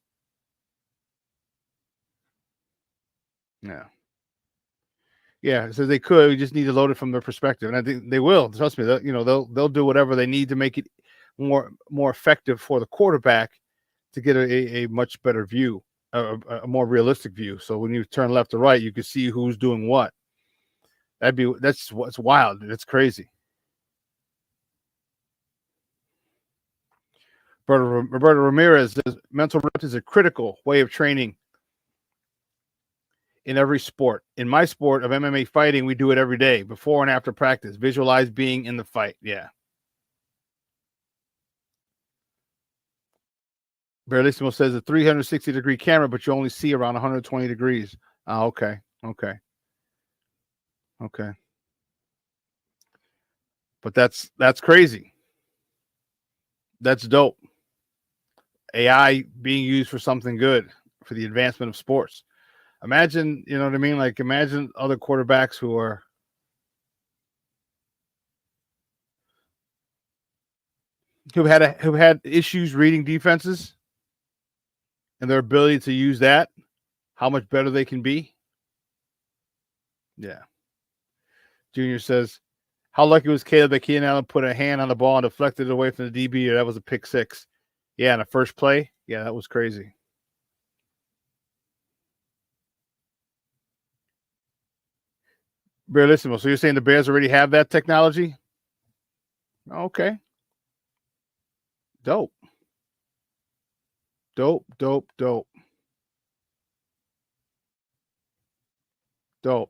Yeah. So they could. We just need to load it from their perspective, and I think they will. Trust me. They'll do whatever they need to make it more effective for the quarterback to get a much better view, a more realistic view. So when you turn left to right, you can see who's doing what. That's what's wild. That's crazy. Roberto Ramirez says mental reps is a critical way of training in every sport. In my sport of MMA fighting, we do it every day, before and after practice. Visualize being in the fight. Yeah. Barrelissimo says a 360-degree camera, but you only see around 120 degrees. Okay. But that's crazy. That's dope. AI being used for something good, for the advancement of sports. Imagine, you know what I mean? Like, imagine other quarterbacks who've had issues reading defenses, and their ability to use that, how much better they can be. Yeah. Junior says, how lucky was Caleb that Keenan Allen put a hand on the ball and deflected it away from the DB? That was a pick six. Yeah, in the first play. Yeah, that was crazy. Barrelissimo. So you're saying the Bears already have that technology? Okay. Dope.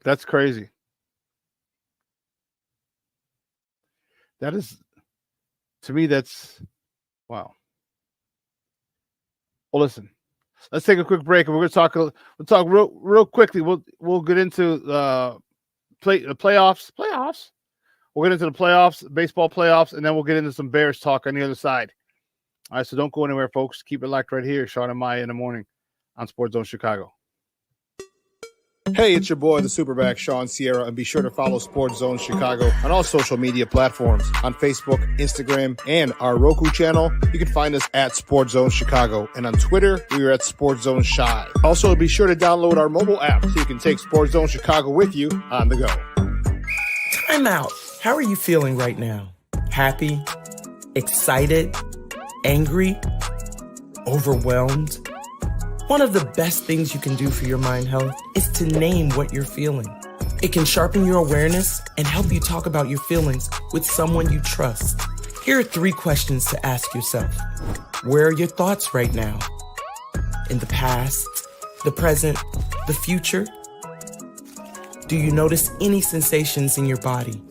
That's crazy. That is, to me, that's wow. Well, listen, let's take a quick break, and we're going to talk real quickly. We'll get into the playoffs. We'll get into the playoffs, baseball playoffs, and then we'll get into some Bears talk on the other side. All right, so don't go anywhere, folks. Keep it locked right here. Shawn and Maya in the morning on Sports Zone Chicago. Hey, it's your boy, the SuperBack, Shawn Sierra, and be sure to follow Sports Zone Chicago on all social media platforms, on Facebook, Instagram, and our Roku channel. You can find us at Sports Zone Chicago, and on Twitter, we are at Sports Zone Shy. Also, be sure to download our mobile app so you can take Sports Zone Chicago with you on the go. Time out. How are you feeling right now? Happy? Excited? Angry? Overwhelmed? One of the best things you can do for your mind health is to name what you're feeling. It can sharpen your awareness and help you talk about your feelings with someone you trust. Here are 3 questions to ask yourself. Where are your thoughts right now? In the past, the present, the future? Do you notice any sensations in your body?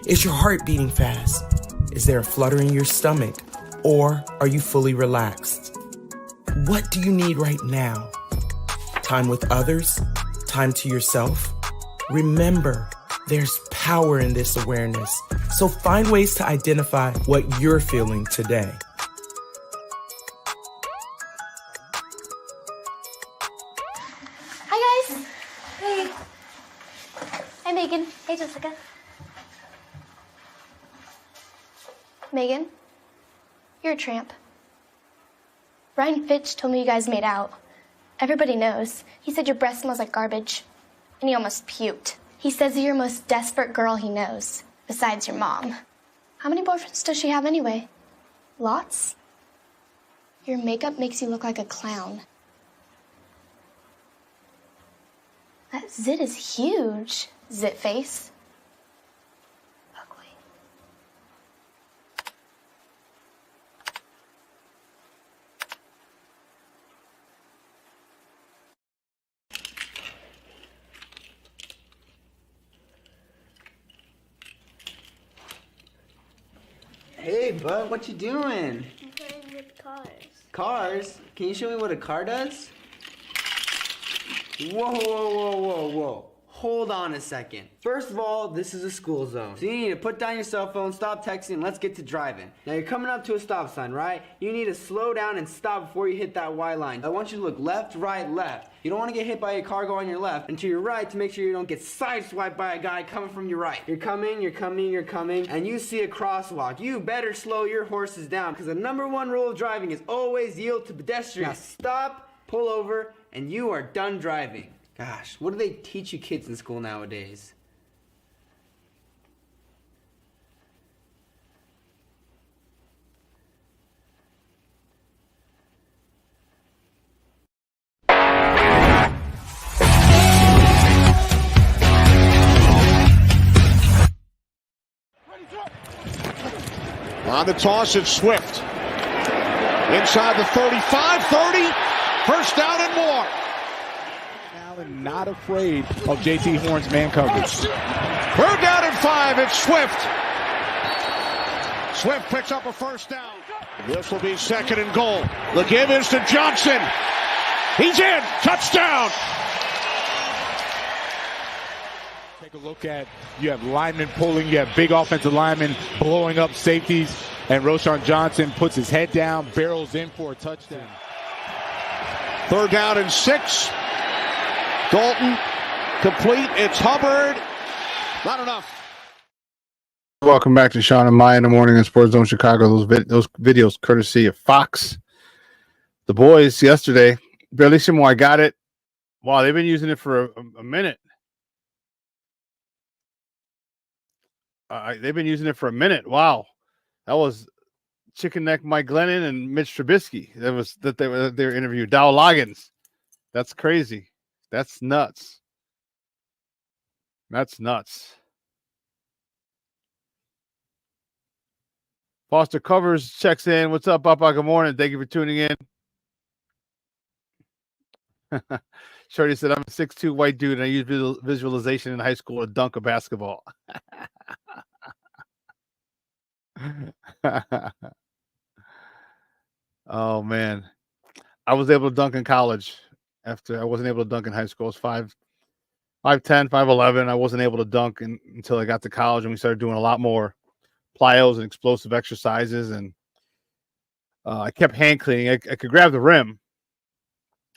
Is your heart beating fast? Is there a flutter in your stomach? Or are you fully relaxed? What do you need right now? Time with others? Time to yourself? Remember, there's power in this awareness. So find ways to identify what you're feeling today. Hi, guys. Hey. Hi, Megan. Hey, Jessica. Megan, you're a tramp. Brian Fitch told me you guys made out. Everybody knows. He said your breath smells like garbage. And he almost puked. He says you're the most desperate girl he knows, besides your mom. How many boyfriends does she have anyway? Lots? Your makeup makes you look like a clown. That zit is huge, zit face. Ugly. Hey, bud, what you doing? I'm playing with cars. Cars? Can you show me what a car does? Whoa, whoa, whoa, whoa, whoa. Hold on a second. First of all, this is a school zone. So you need to put down your cell phone, stop texting, and let's get to driving. Now you're coming up to a stop sign, right? You need to slow down and stop before you hit that Y line. I want you to look left, right, left. You don't want to get hit by a car going on your left and to your right to make sure you don't get sideswiped by a guy coming from your right. You're coming, and you see a crosswalk. You better slow your horses down because the #1 rule of driving is always yield to pedestrians. Now stop, pull over, and you are done driving. Gosh, what do they teach you kids in school nowadays? On the toss, it's Swift. Inside the 35, 30. First down and more. Allen not afraid of JT Horn's man coverage. Third down and 5. It's Swift. Swift picks up a first down. This will be 2nd and goal. The give is to Johnson. He's in. Touchdown. Take a look at, you have linemen pulling, you have big offensive linemen blowing up safeties, and Roschon Johnson puts his head down, barrels in for a touchdown. 3rd down and 6. Dalton complete. It's Hubbard. Not enough. Welcome back to Shawn and Maya in the morning in Sports Zone Chicago. Those videos courtesy of Fox. The boys yesterday, Bellissimo, I got it. Wow, they've been using it for a minute. They've been using it for a minute. Wow, that was Chicken Neck Mike Glennon and Mitch Trubisky. That was their interview. Dow Loggins. That's crazy. That's nuts. That's nuts. Foster Covers checks in. What's up, Papa? Good morning. Thank you for tuning in. Shorty said, I'm a 6'2" white dude, and I used visualization in high school to dunk a basketball. Oh, man. I was able to dunk in college after I wasn't able to dunk in high school. I was 5'10", 5'11". I wasn't able to dunk until I got to college, and we started doing a lot more plyos and explosive exercises. And I kept hand cleaning. I could grab the rim.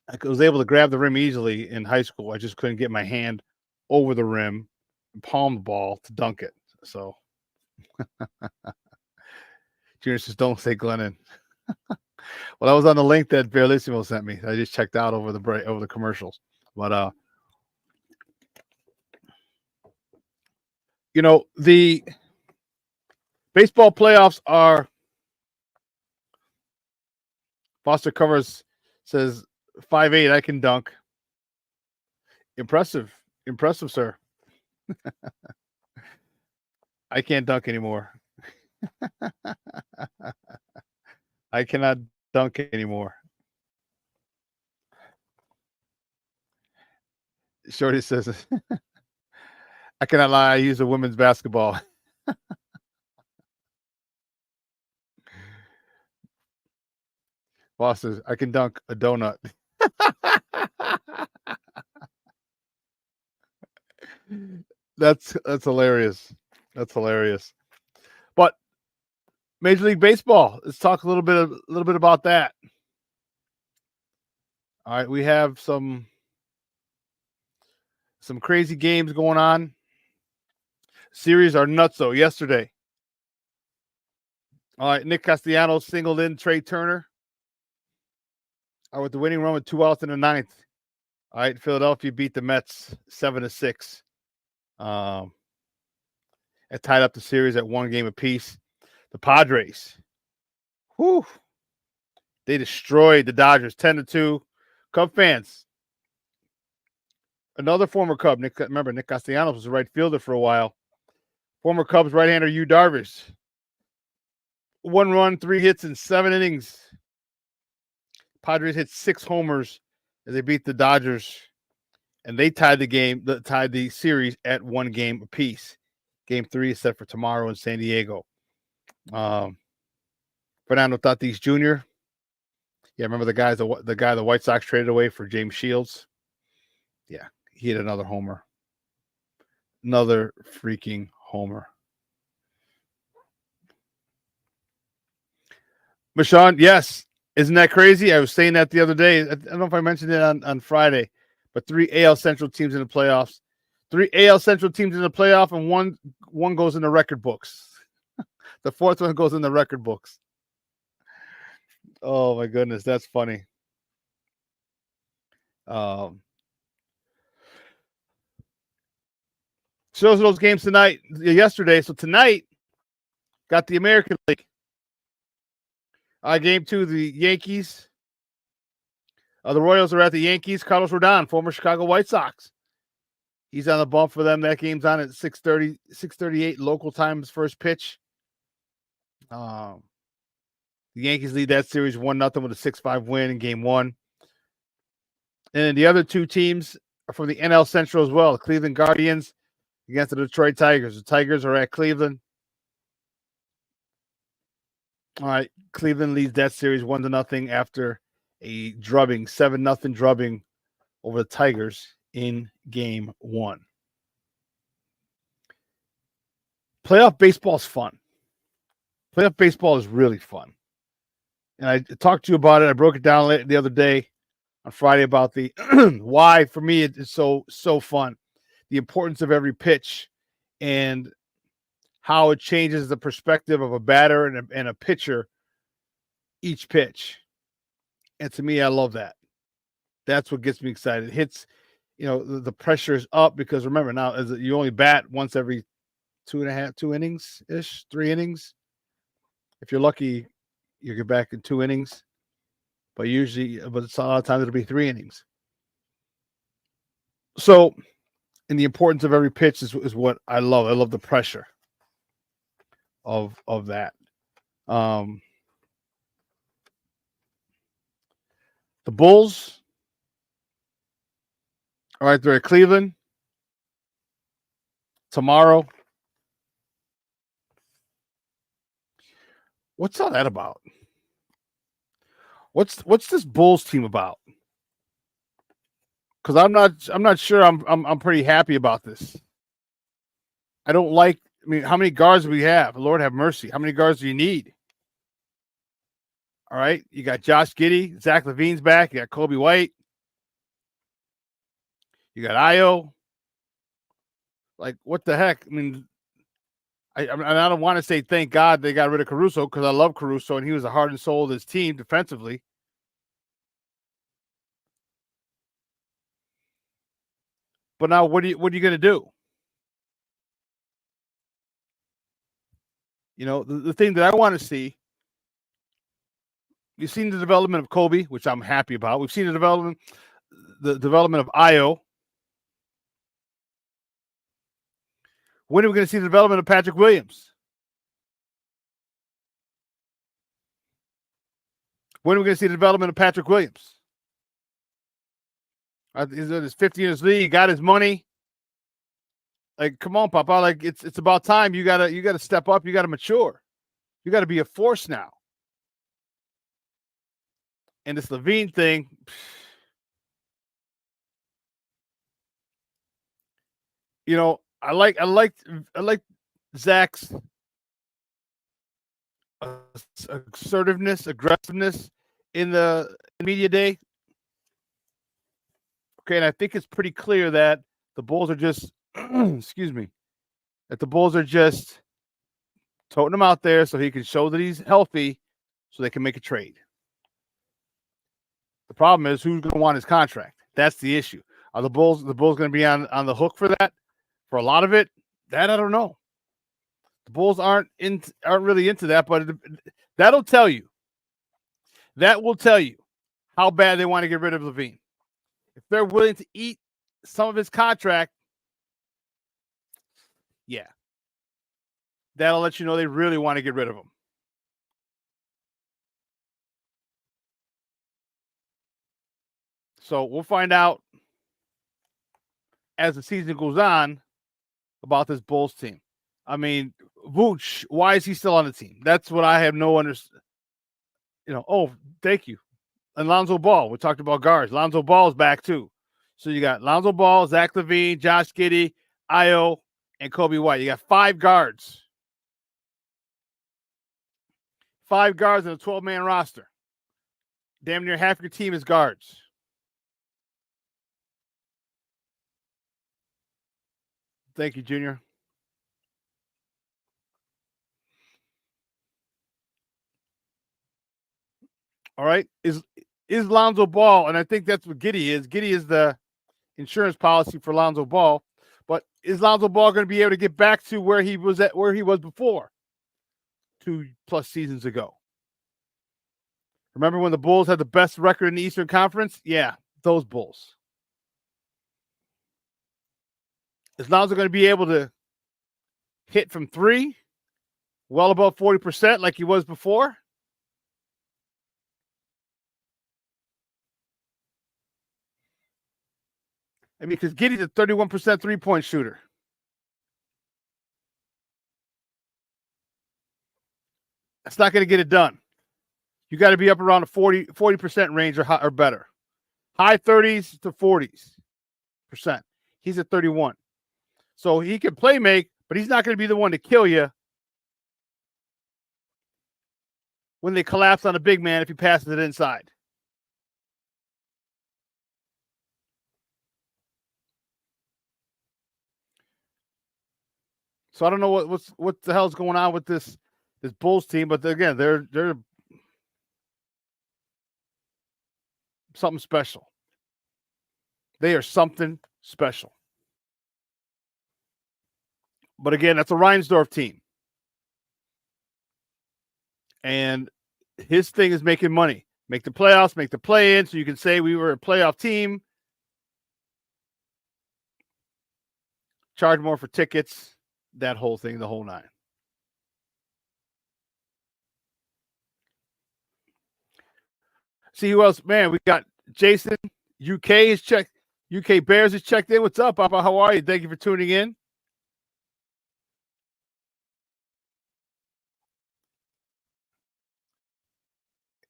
I was able to grab the rim easily in high school. I just couldn't get my hand over the rim and palm the ball to dunk it. So Junior says, don't say Glennon. Well, that was on the link that Bellissimo sent me. I just checked out over the commercials. But you know, the baseball playoffs are, Foster Covers says 5'8", I can dunk. Impressive, sir. I can't dunk anymore. I cannot dunk anymore. Shorty says, I cannot lie, I use a women's basketball. Boss says, I can dunk a donut. That's hilarious. That's hilarious. But Major League Baseball, let's talk a little bit about that. All right, we have some crazy games going on. Series are nuts though. Yesterday. All right, Nick Castellanos singled in Trey Turner. All right, with the winning run with 2 outs in the 9th. All right, Philadelphia beat the Mets 7-6. It tied up the series at 1 game apiece. The Padres, whew, they destroyed the Dodgers 10-2. Cub fans, another former Cub. Nick Castellanos was a right fielder for a while. Former Cubs right-hander Yu Darvish. 1 run, 3 hits in 7 innings. Padres hit 6 homers as they beat the Dodgers, and they tied the series at 1 game apiece. Game 3 is set for tomorrow in San Diego. Fernando Tatis Jr. Yeah, remember the guy the White Sox traded away for James Shields? Yeah, he hit another homer. Another freaking homer. Shawn, yes. Isn't that crazy? I was saying that the other day. I don't know if I mentioned it on Friday, but 3 AL Central teams in the playoffs. 3 AL Central teams in the playoff, and one goes in the record books. The 4th one goes in the record books. Oh my goodness, that's funny. Shows those games yesterday. So tonight, got the American League. Game 2, the Yankees. The Royals are at the Yankees. Carlos Rodon, former Chicago White Sox. He's on the bump for them. That game's on at 6:38 local time, his first pitch. The Yankees lead that series 1-0 with a 6-5 win in game 1. And then the other 2 teams are from the NL Central as well. The Cleveland Guardians against the Detroit Tigers. The Tigers are at Cleveland. All right, Cleveland leads that series 1-0 after a drubbing, 7-0 drubbing over the Tigers in game 1. Playoff baseball is fun. Playoff baseball is really fun. And I talked to you about it. I broke it down the other day on Friday about the why for me it is so fun. The importance of every pitch and how it changes the perspective of a batter and a pitcher each pitch. And to me, I love that. That's what gets me excited. It hits, the pressure is up because remember now, you only bat once every 2 innings-ish, 3 innings. If you're lucky, you get back in 2 innings. But it's a lot of times it'll be 3 innings. So, and the importance of every pitch is what I love. I love the pressure of that. The Bulls, all right, they're at Cleveland tomorrow. What's all that about? What's this Bulls team about? Because I'm not sure I'm pretty happy about this. I don't like. I mean, how many guards do we have? Lord have mercy. How many guards do you need? All right, you got Josh Giddey, Zach LaVine's back. You got Kobe White. You got Io. Like, what the heck? I mean, I don't want to say thank God they got rid of Caruso because I love Caruso and he was the heart and soul of this team defensively. But now, what are you going to do? The thing that I want to see. You've seen the development of Kobe, which I'm happy about. We've seen the development of Io. When are we going to see the development of Patrick Williams? When are we going to see the development of Patrick Williams? He's in his 50 in his league, got his money. Like, come on, Papa. Like, it's about time. You gotta step up. You gotta mature. You gotta be a force now. And this Levine thing, you know, I like Zach's assertiveness, aggressiveness in the media day. Okay, and I think it's pretty clear that the Bulls are just, excuse me, that the Bulls are just toting him out there so he can show that he's healthy, so they can make a trade. The problem is who's going to want his contract. That's the issue. Are the Bulls going to be on the hook for that? For a lot of it, that I don't know. The Bulls aren't really into that, but that'll tell you. That will tell you how bad they want to get rid of Levine. If they're willing to eat some of his contract, yeah, that'll let you know they really want to get rid of him. So we'll find out as the season goes on about this Bulls team. I mean, Vooch, why is he still on the team? That's what I have no understanding. Oh, thank you. And Lonzo Ball. We talked about guards. Lonzo Ball is back too. So you got Lonzo Ball, Zach LaVine, Josh Giddey, Io, and Kobe White. You got 5 guards. 5 guards in a 12-man roster. Damn near half your team is guards. Thank you, Junior. All right. Is Lonzo Ball, and I think that's what Giddey is. Giddey is the insurance policy for Lonzo Ball. But is Lonzo Ball going to be able to get back to where he was before 2+ seasons ago? Remember when the Bulls had the best record in the Eastern Conference? Yeah, those Bulls. Is Lonzo going to be able to hit from 3 well above 40% like he was before? I mean, because Giddey's a 31% three-point shooter. That's not going to get it done. You got to be up around the 40% range or better. High 30s to 40%. He's at 31. So he can play make, but he's not going to be the one to kill you when they collapse on a big man if he passes it inside. So I don't know what the hell's going on with this Bulls team, but again, they're something special. They are something special. But again, that's a Reinsdorf team. And his thing is making money. Make the playoffs, make the play-in, so you can say we were a playoff team. Charge more for tickets, that whole thing, the whole 9. See who else? Man, we got Jason. UK is checked. UK Bears is checked in. What's up, Papa? How are you? Thank you for tuning in.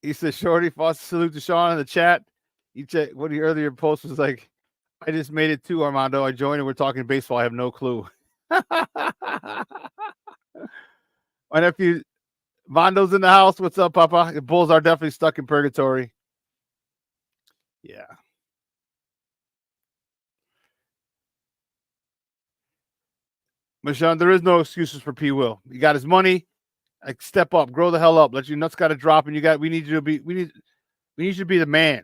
He says, Shorty, false salute to Shawn in the chat. One of your earlier posts was like, I just made it too, Armando. I joined and we're talking baseball. I have no clue. My nephew Mondo's in the house. What's up, Papa? The Bulls are definitely stuck in purgatory. Yeah. Michonne, there is no excuses for P. Will. You got his money. Like, step up, grow the hell up. Let your nuts got to drop, and we need you to be the man.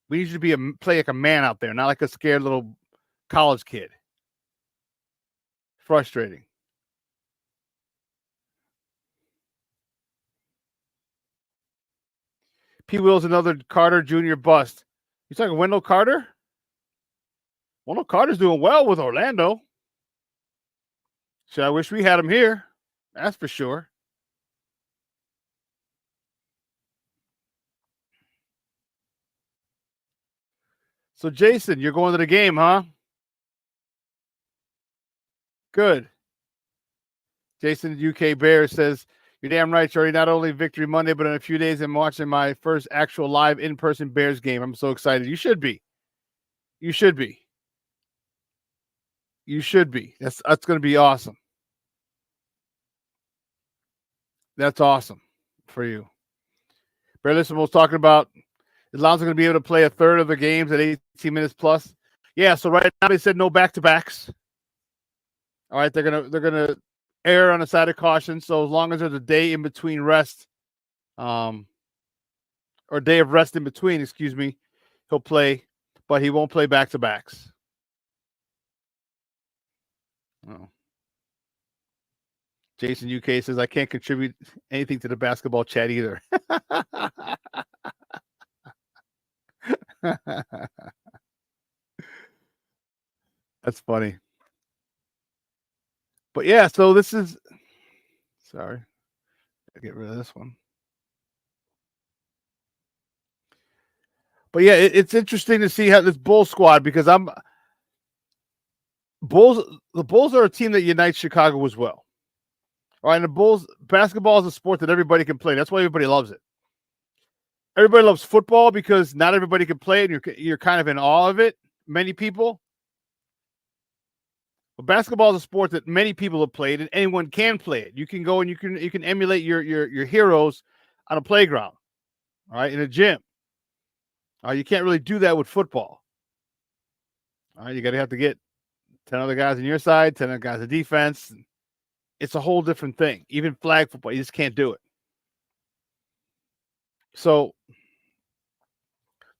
We need you to play like a man out there, not like a scared little college kid. Frustrating. P. Will's another Carter Jr. bust. You talking Wendell Carter? Wendell Carter's doing well with Orlando. So I wish we had him here. That's for sure. So, Jason, you're going to the game, huh? Good. Jason, UK Bear says, you're damn right, Shorty. Not only Victory Monday, but in a few days, I'm watching my first actual live in-person Bears game. I'm so excited. You should be. You should be. You should be. That's going to be awesome. That's awesome for you. Bear Listen was talking about Alonso's going to be able to play a third of the games at 18 minutes plus. Yeah, so right now they said no back-to-backs. All right, they're gonna err on the side of caution. So as long as there's a day in between rest, or day of rest in between, excuse me, he'll play, but he won't play back-to-backs. Oh. Jason UK says, I can't contribute anything to the basketball chat either. That's funny. But yeah, so this is, sorry, I'll get rid of this one. But yeah, it's interesting to see how this Bulls squad, because the Bulls are a team that unites Chicago as well. All right, and the Bulls, basketball is a sport that everybody can play. That's why everybody loves it. Everybody loves football because not everybody can play it, and you're kind of in awe of it. Many people. But basketball is a sport that many people have played, and anyone can play it. You can go and you can emulate your heroes on a playground, all right, in a gym. You can't really do that with football. All right, you got to have to get 10 other guys on your side, 10 other guys on defense. It's a whole different thing. Even flag football, you just can't do it. So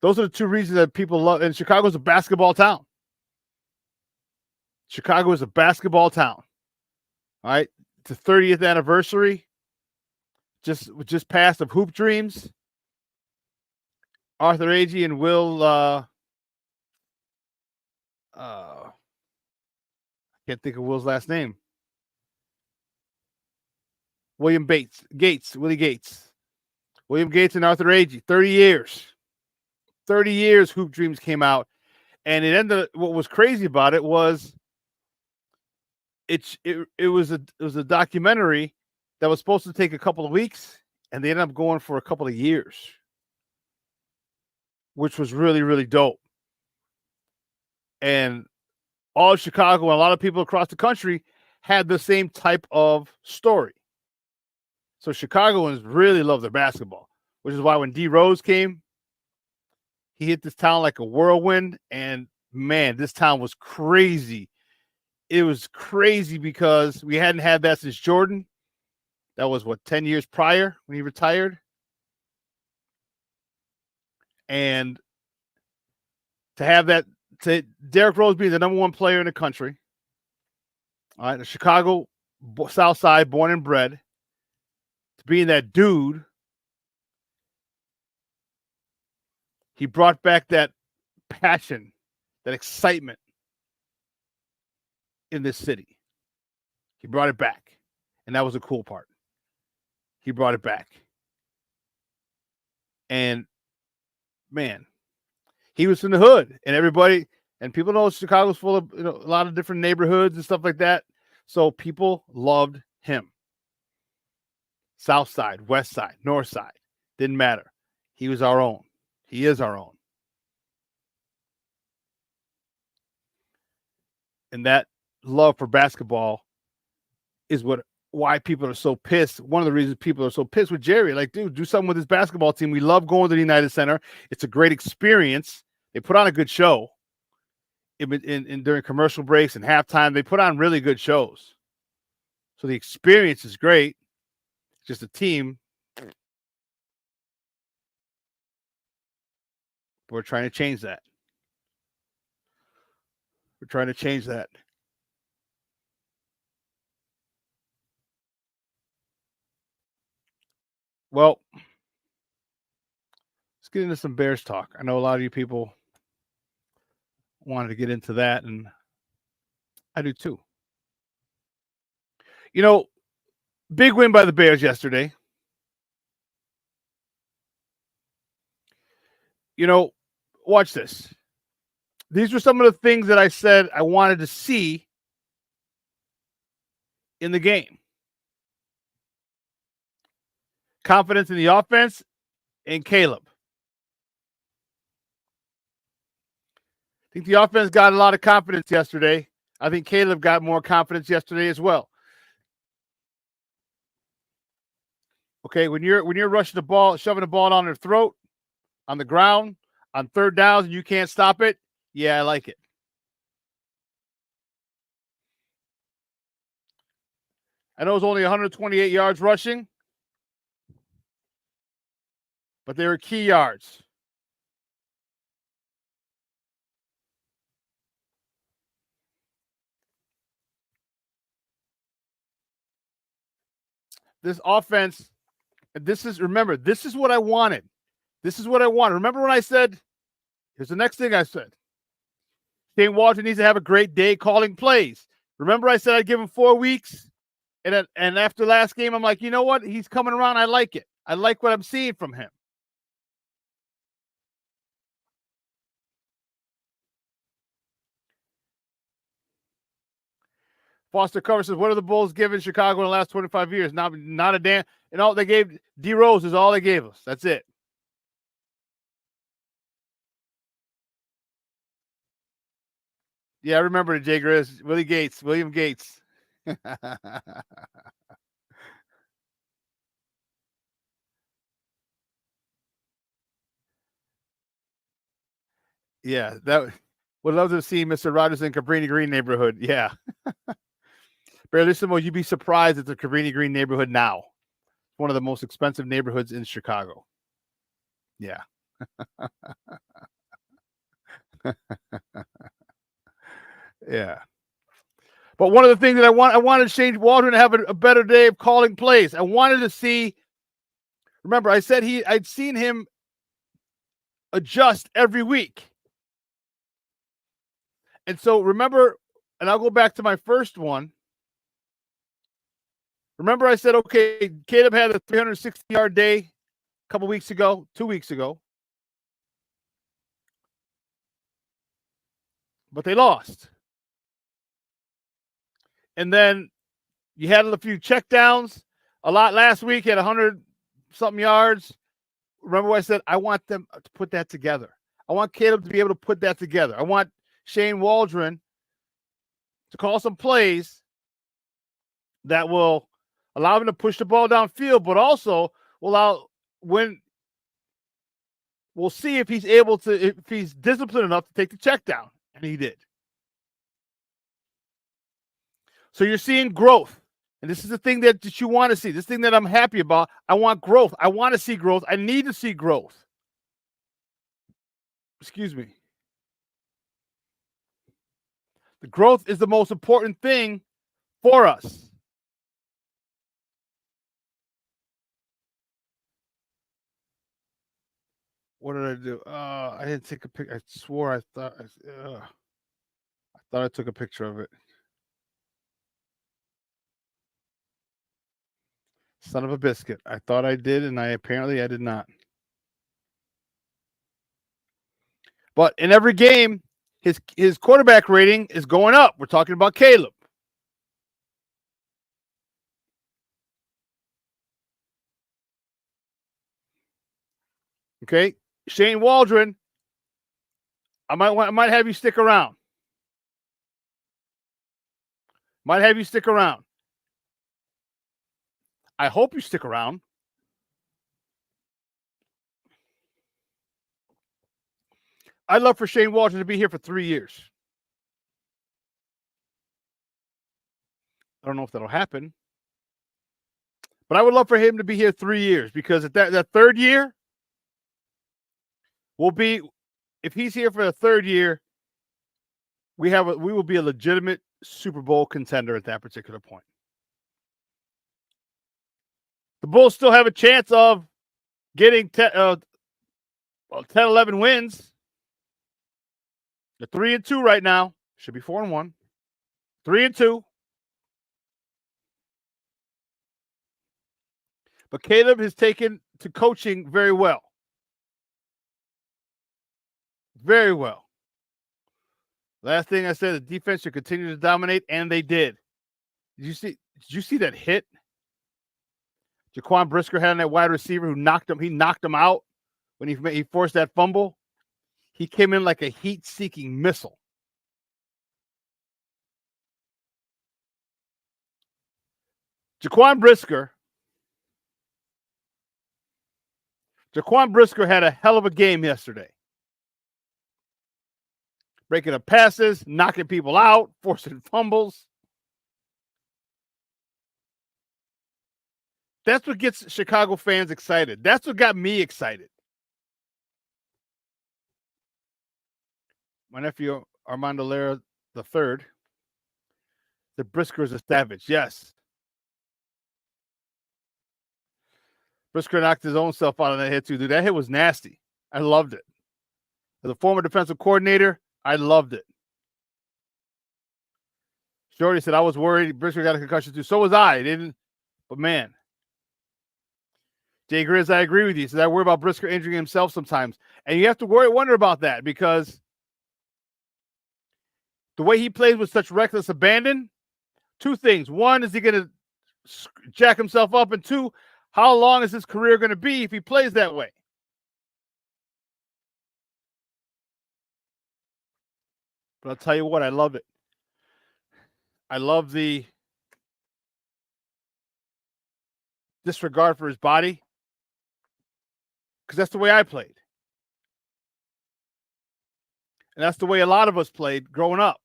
those are the two reasons that people love. And Chicago's a basketball town. Chicago is a basketball town. All right, it's the 30th anniversary. Just passed of Hoop Dreams. Arthur Agee and Will. I can't think of Will's last name. Willie Gates. William Gates and Arthur Agee. 30 years. 30 years Hoop Dreams came out. And it ended. What was crazy about it was it was a documentary that was supposed to take a couple of weeks, and they ended up going for a couple of years, which was really, really dope. And all of Chicago and a lot of people across the country had the same type of story. So Chicagoans really love their basketball, which is why when D Rose came, he hit this town like a whirlwind. And man, this town was crazy. It was crazy because we hadn't had that since Jordan. That was 10 years prior when he retired. And to have that, to Derrick Rose being the number one player in the country, all right, the Chicago South Side, born and bred, to being that dude, he brought back that passion, that excitement in this city. He brought it back. And that was the cool part. He brought it back. And man, he was from the hood, and everybody, and people know Chicago's full of a lot of different neighborhoods and stuff like that. So people loved him. South Side, West Side, North Side, didn't matter. He was our own. He is our own. And that love for basketball is why people are so pissed. One of the reasons people are so pissed with Jerry, like, dude, do something with this basketball team. We love going to the United Center. It's a great experience. They put on a good show in during commercial breaks and halftime. They put on really good shows. So the experience is great. It's just a team. We're trying to change that. We're trying to change that. Well, let's get into some Bears talk. I know a lot of you people wanted to get into that, and I do too. Big win by the Bears yesterday. Watch this. These were some of the things that I said I wanted to see in the game. Confidence in the offense and Caleb. I think the offense got a lot of confidence yesterday. I think Caleb got more confidence yesterday as well. Okay, when you're rushing the ball, shoving the ball down their throat, on the ground, on third downs, and you can't stop it, yeah, I like it. I know it was only 128 yards rushing, but they were key yards. This offense, this is what I wanted. This is what I wanted. Remember when I said, here's the next thing I said. Shane Waldron needs to have a great day calling plays. Remember I said I'd give him 4 weeks? And after last game, I'm like, you know what? He's coming around. I like it. I like what I'm seeing from him. Foster Cover says, what are the Bulls given Chicago in the last 25 years? Not a damn. And all they gave, D Rose is all they gave us. That's it. Yeah, I remember it, Jay Grizz. William Gates. Yeah, that would love to see Mr. Rogers in Cabrini Green neighborhood. Yeah. Barrelissimo, you'd be surprised at the Cabrini Green neighborhood now. One of the most expensive neighborhoods in Chicago. Yeah. Yeah. But one of the things that I wanted Shane Waldron to have a better day of calling plays. I wanted to see. Remember, I said I'd seen him adjust every week. And so remember, and I'll go back to my first one. Remember I said, okay, Caleb had a 360-yard day a couple weeks ago, 2 weeks ago. But they lost. And then you had a few checkdowns. A lot last week, had 100-something yards. Remember what I said? I want them to put that together. I want Caleb to be able to put that together. I want Shane Waldron to call some plays that will allow him to push the ball downfield, but also will allow we'll see if he's able to, if he's disciplined enough to take the check down. And he did. So you're seeing growth. And this is the thing that you want to see. This thing that I'm happy about. I want growth. I want to see growth. I need to see growth. Excuse me. The growth is the most important thing for us. What did I do? I didn't take a picture. I swore I thought I took a picture of it. Son of a biscuit. I thought I did, and apparently I did not. But in every game, his quarterback rating is going up. We're talking about Caleb. Okay, Shane Waldron. I might have you stick around. Might have you stick around. I hope you stick around. I'd love for Shane Waldron to be here for 3 years. I don't know if that'll happen. But I would love for him to be here 3 years, because at that third year will be, if he's here for the third year, we will be a legitimate Super Bowl contender at that particular point. The Bulls still have a chance of getting 10, 11 wins. They're 3-2 right now. Should be 4-1. 3-2. But Caleb has taken to coaching very well. Very well. Last thing I said, the defense should continue to dominate, and they did. Did Did you see that hit Jaquan Brisker had on that wide receiver who knocked him? He knocked him out when he forced that fumble. He came in like a heat-seeking missile. Jaquan Brisker had a hell of a game yesterday. Breaking up passes, knocking people out, forcing fumbles. That's what gets Chicago fans excited. That's what got me excited. My nephew, Armando Lara III, the Brisker is a savage. Yes. Brisker knocked his own self out on that hit, too, dude. That hit was nasty. I loved it. As a former defensive coordinator, I loved it. Shorty said, I was worried Brisker got a concussion, too. So was I. But, man. Jay Grizz, I agree with you. He says, I worry about Brisker injuring himself sometimes. And you have to wonder about that because the way he plays with such reckless abandon, two things. One, is he going to jack himself up? And two, how long is his career going to be if he plays that way? But I'll tell you what, I love it. I love the disregard for his body because that's the way I played. And that's the way a lot of us played growing up.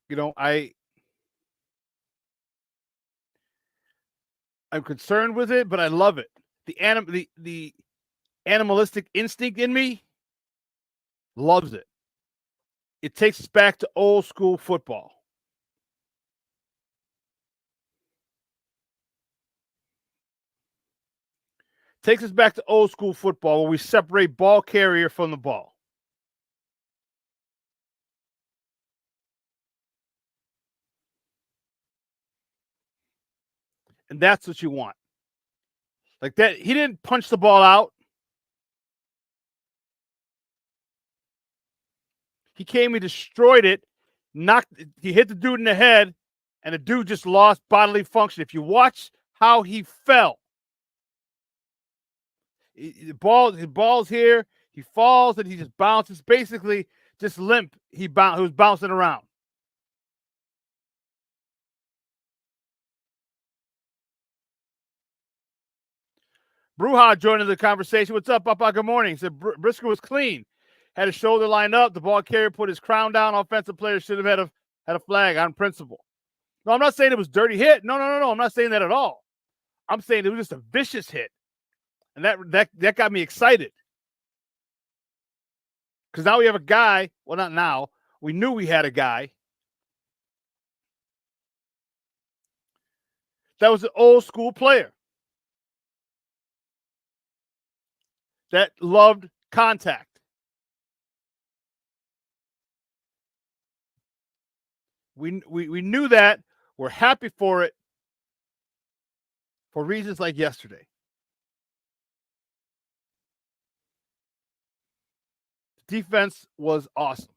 You know, I'm concerned with it, but I love it. The animalistic instinct in me loves it. It takes us back to old school football. Takes us back to old school football where we separate ball carrier from the ball. And that's what you want. Like that, he didn't punch the ball out. He came, he destroyed it, he hit the dude in the head, and the dude just lost bodily function. If you watch how he fell, the ball's here, he falls, and he just bounces, basically just limp. He was bouncing around. Bruja joining the conversation. What's up, Papa? Good morning. He said Brisker was clean. Had his shoulder lined up. The ball carrier put his crown down. Offensive player should have had a flag on principle. No, I'm not saying it was dirty hit. No. I'm not saying that at all. I'm saying it was just a vicious hit. And that got me excited. Because now we have a guy. Well, not now. We knew we had a guy that was an old school player that loved contact. We knew that. We're happy for it for reasons like yesterday. The defense was awesome.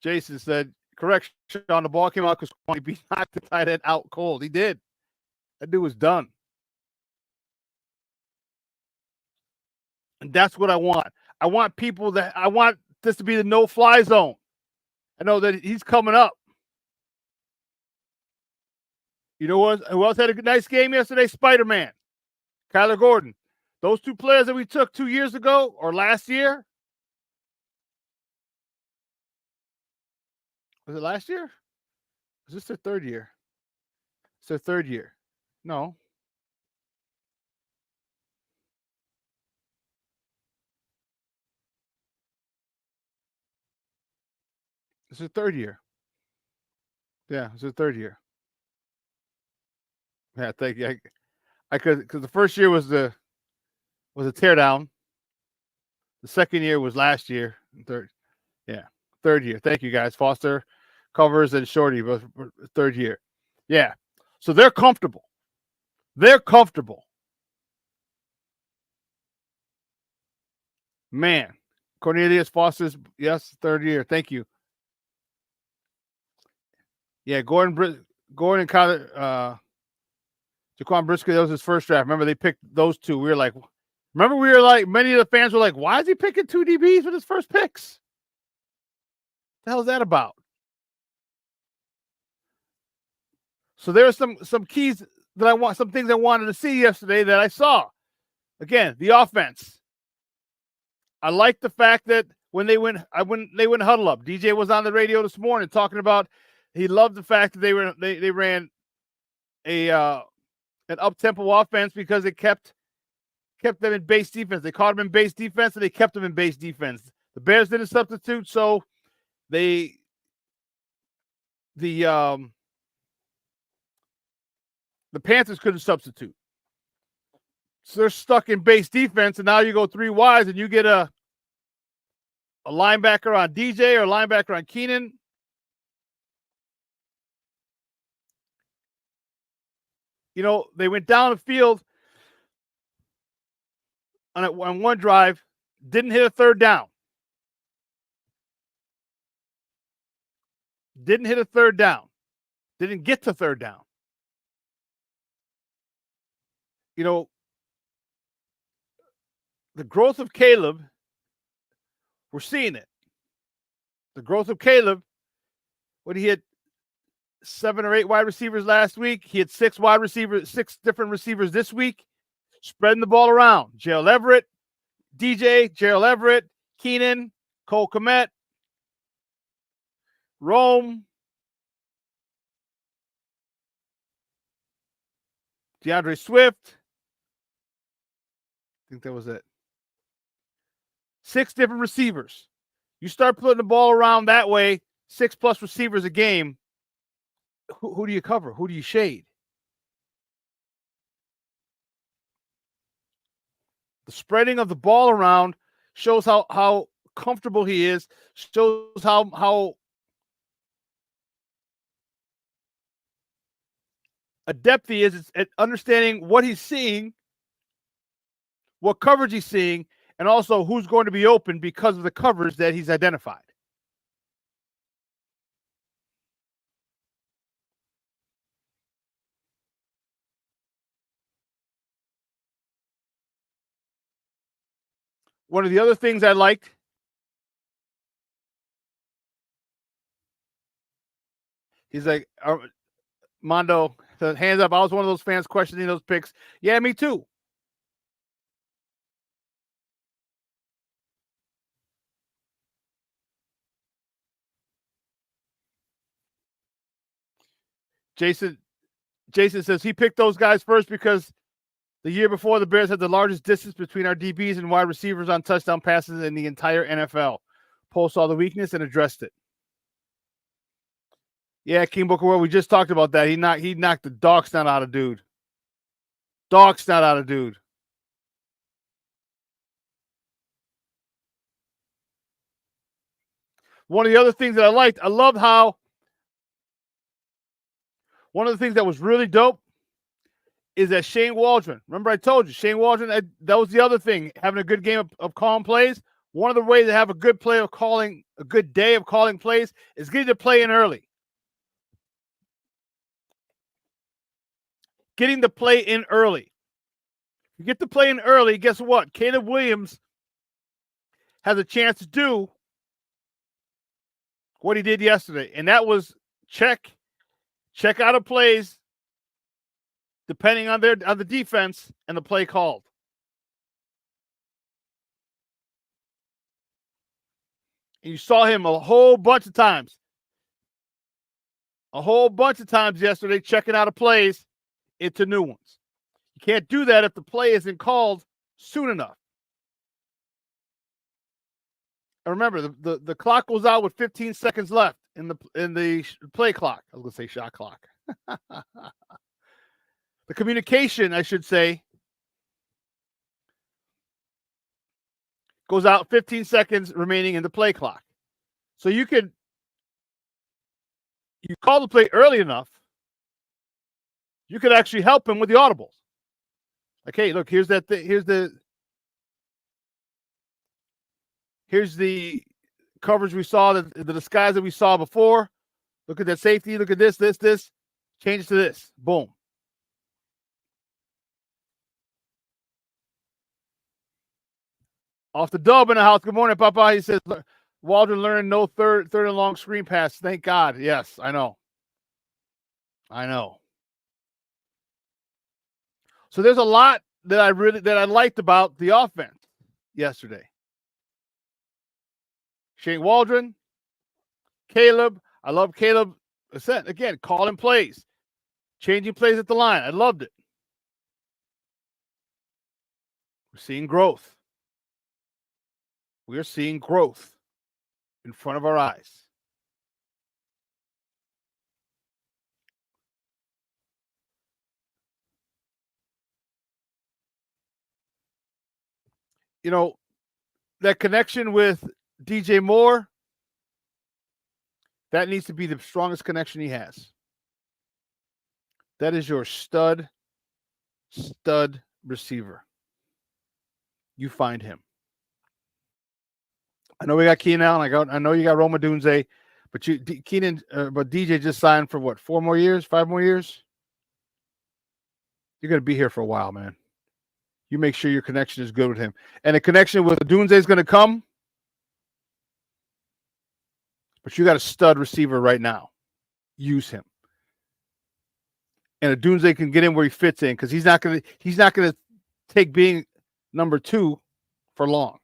Jason said, correct, Shawn, the ball came out because he knocked the tight end out cold. He did. That dude was done. And that's what I want. I want this to be the no-fly zone. I know that he's coming up. You know what? Who else had a nice game yesterday? Spider-Man. Kyler Gordon. Those two players that we took 2 years ago or last year. Was it last year? Was this their third year? It's their third year. No. It's their third year. Yeah, it's their third year. Yeah, thank you. I could, because the first year was a teardown. The second year was last year. Third year. Thank you guys. Foster, Covers, and Shorty, both third year. Yeah. So they're comfortable. They're comfortable. Man. Cornelius Foster's, yes, third year. Thank you. Yeah, Gordon and Kyler, Jaquan Brisker, that was his first draft. Remember, they picked those two. We were like, many of the fans were like, why is he picking two DBs with his first picks? What the hell is that about? So there are some keys that some things I wanted to see yesterday that I saw. Again, the offense. I like the fact that when they went huddle up. DJ was on the radio this morning talking about he loved the fact that they ran an up-tempo offense because it kept them in base defense. They caught them in base defense and they kept them in base defense. The Bears didn't substitute, so the Panthers couldn't substitute. So they're stuck in base defense, and now you go three wides and you get a linebacker on DJ or a linebacker on Keenan. You know, they went down the field on one drive, didn't hit a third down. Didn't hit a third down. Didn't get to third down. You know, the growth of Caleb, we're seeing it. The growth of Caleb, when he had 7 or 8 wide receivers last week, he had 6 different receivers this week, spreading the ball around. Gerald Everett, DJ, Gerald Everett, Keenan, Cole Kmet, Rome, DeAndre Swift. I think that was it. 6 different receivers. You start putting the ball around that way, 6+ receivers a game. Who do you cover? Who do you shade? The spreading of the ball around shows how comfortable he is, shows how adept he is at understanding what he's seeing, what coverage he's seeing, and also who's going to be open because of the coverage that he's identified. One of the other things I liked, he's like, Mondo, hands up. I was one of those fans questioning those picks. Yeah, me too. Jason says he picked those guys first because the year before the Bears had the largest distance between our DBs and wide receivers on touchdown passes in the entire NFL. Poe saw the weakness and addressed it. Yeah, King Booker, well, we just talked about that. He knocked the dog snot out of dude. Dog snot out of dude. One of the other things that I liked, I loved how one of the things that was really dope is that Shane Waldron. Remember I told you, Shane Waldron, that was the other thing, having a good game of calling plays. One of the ways to have a good day of calling plays is getting to play in early. Getting to play in early. You get to play in early, guess what? Caleb Williams has a chance to do what he did yesterday, and that was check out of plays depending on the defense and the play called. And you saw him a whole bunch of times yesterday checking out of plays into new ones. You can't do that if the play isn't called soon enough. And remember, the clock goes out with 15 seconds left in the play clock. I was going to say shot clock. The communication, I should say, goes out 15 seconds remaining in the play clock. So you call the play early enough, you could actually help him with the audibles. Like, hey, look, here's that thing. Here's the coverage we saw, the disguise that we saw before. Look at that safety. Look at this. Change it to this. Boom. Off the dub in the house. Good morning, Papa. He says, Waldron learned no third and long screen pass. Thank God. Yes, I know. So there's a lot that I liked about the offense yesterday. Shane Waldron, Caleb. I love Caleb. Again, calling plays, changing plays at the line. I loved it. We're seeing growth. We're seeing growth in front of our eyes. You know, that connection with DJ Moore, that needs to be the strongest connection he has. That is your stud receiver. You find him. I know we got Keenan Allen. I know you got Roma Dunze, but but DJ just signed for what? 4 more years? 5 more years? You're going to be here for a while, man. You make sure your connection is good with him. And the connection with Dunze is going to come. But you got a stud receiver right now. Use him. And Dunze can get in where he fits in because he's not going to take being number 2 for long.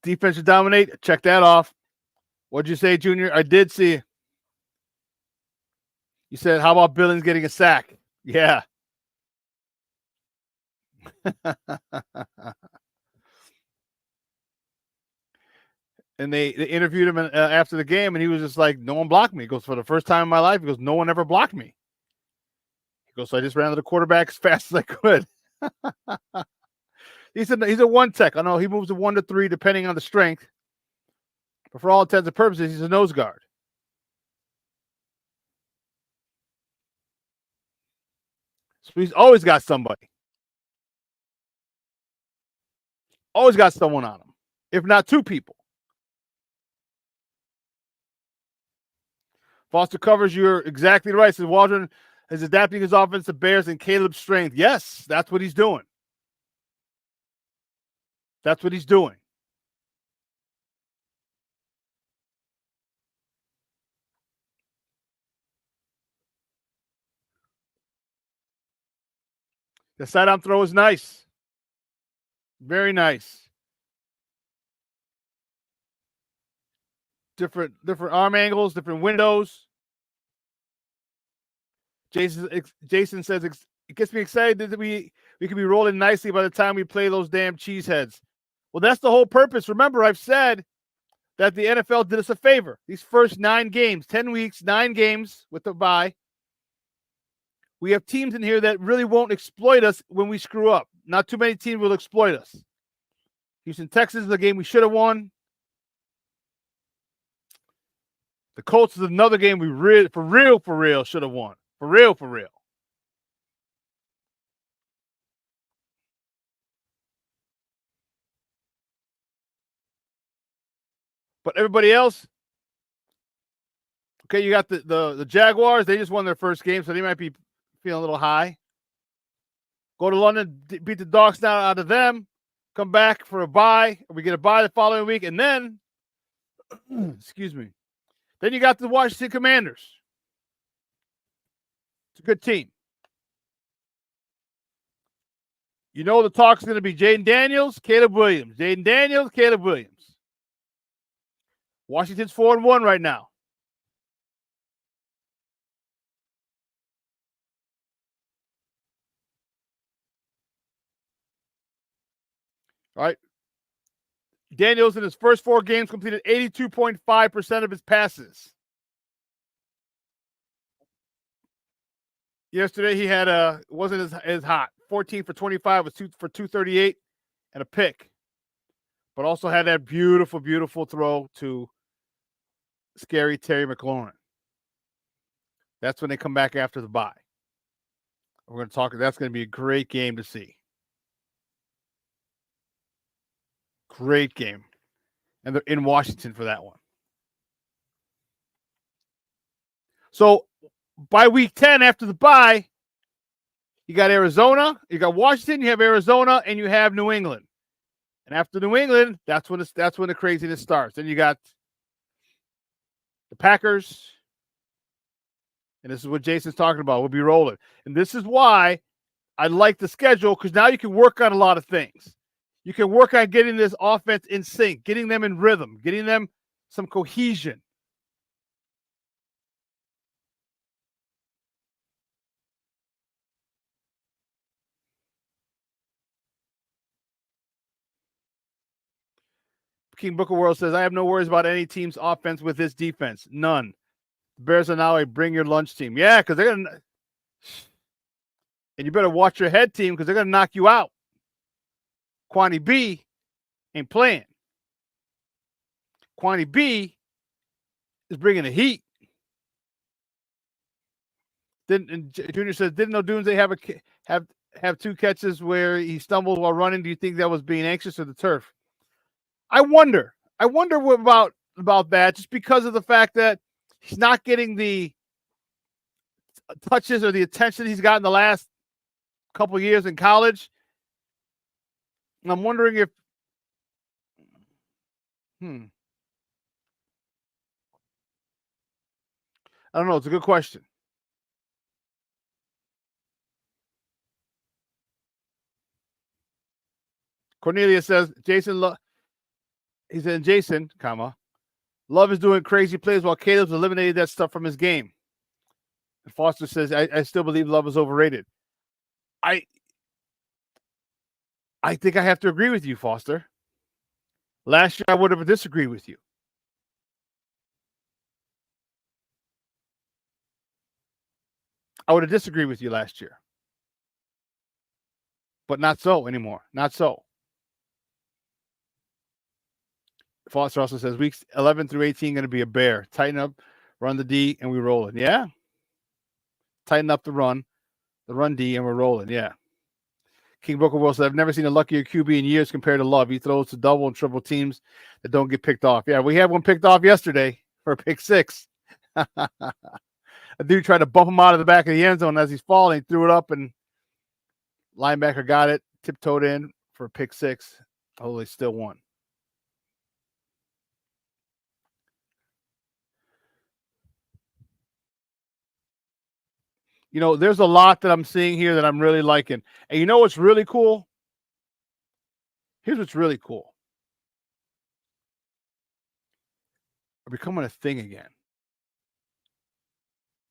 Defense to dominate. Check that off. What'd you say, Junior? I did see. You said, how about Billings getting a sack? Yeah. And they interviewed him after the game, and he was just like, no one blocked me. He goes, for the first time in my life, he goes, no one ever blocked me. He goes, so I just ran to the quarterback as fast as I could. He's a one tech. I know he moves to 1 to 3 depending on the strength. But for all intents and purposes, he's a nose guard. So he's always got somebody. Always got someone on him. If not 2 people. Foster covers, you're exactly right. Says Waldron is adapting his offense to Bears and Caleb's strength. Yes, that's what he's doing. That's what he's doing. The sidearm throw is nice. Very nice. Different arm angles, different windows. Jason says it gets me excited that we could be rolling nicely by the time we play those damn cheeseheads. Well, that's the whole purpose. Remember, I've said that the NFL did us a favor. These first 9 games, 10 weeks, 9 games with the bye. We have teams in here that really won't exploit us when we screw up. Not too many teams will exploit us. Houston, Texas is a game we should have won. The Colts is another game we for real should have won. For real. But everybody else, okay, you got the Jaguars. They just won their first game, so they might be feeling a little high. Go to London, beat the Dogs down out of them, come back for a bye. We get a bye the following week, and then, excuse me, then you got the Washington Commanders. It's a good team. You know the talk's going to be Jaden Daniels, Caleb Williams. Jaden Daniels, Caleb Williams. Washington's 4-1 right now. All right. Daniels in his first 4 games completed 82.5% of his passes. Yesterday he had wasn't as hot. 14 for 25 was 2 for 238 and a pick. But also had that beautiful throw to scary Terry McLaurin. That's when they come back after the bye. We're going to talk. That's going to be a great game to see. Great game. And they're in Washington for that one. So by week 10 after the bye, you got Arizona, you got Washington, you have Arizona, and you have New England. And after New England, that's when the craziness starts. Then you got the Packers. And this is what Jason's talking about. We'll be rolling. And this is why I like the schedule, because now you can work on a lot of things. You can work on getting this offense in sync, getting them in rhythm, getting them some cohesion. King Booker World says, I have no worries about any team's offense with this defense. None. The Bears are now a bring your lunch team. Yeah, because they're going to. And you better watch your head team because they're going to knock you out. Kwani B ain't playing. Kwani B is bringing the heat. And Junior says, didn't Odunze have two catches where he stumbled while running? Do you think that was being anxious or the turf? I wonder what about that, just because of the fact that he's not getting the touches or the attention he's got in the last couple of years in college. And I'm wondering if I don't know. It's a good question. Cornelia says, he said, Jason, Love is doing crazy plays while Caleb's eliminated that stuff from his game. And Foster says, I still believe Love is overrated. I think I have to agree with you, Foster. Last year, I would have disagreed with you. I would have disagreed with you last year. But not so anymore. Not so. Foster also says, weeks 11 through 18 going to be a bear. Tighten up, run the D, and we rolling. Yeah. Tighten up the run D, and we're rolling. Yeah. King Booker Will said, I've never seen a luckier QB in years compared to Love. He throws to double and triple teams that don't get picked off. Yeah, we had one picked off yesterday for a pick six. A dude tried to bump him out of the back of the end zone as he's falling. He threw it up, and linebacker got it, tiptoed in for a pick six. Oh, they still won. You know, there's a lot that I'm seeing here that I'm really liking. And you know what's really cool? Here's what's really cool. We're becoming a thing again.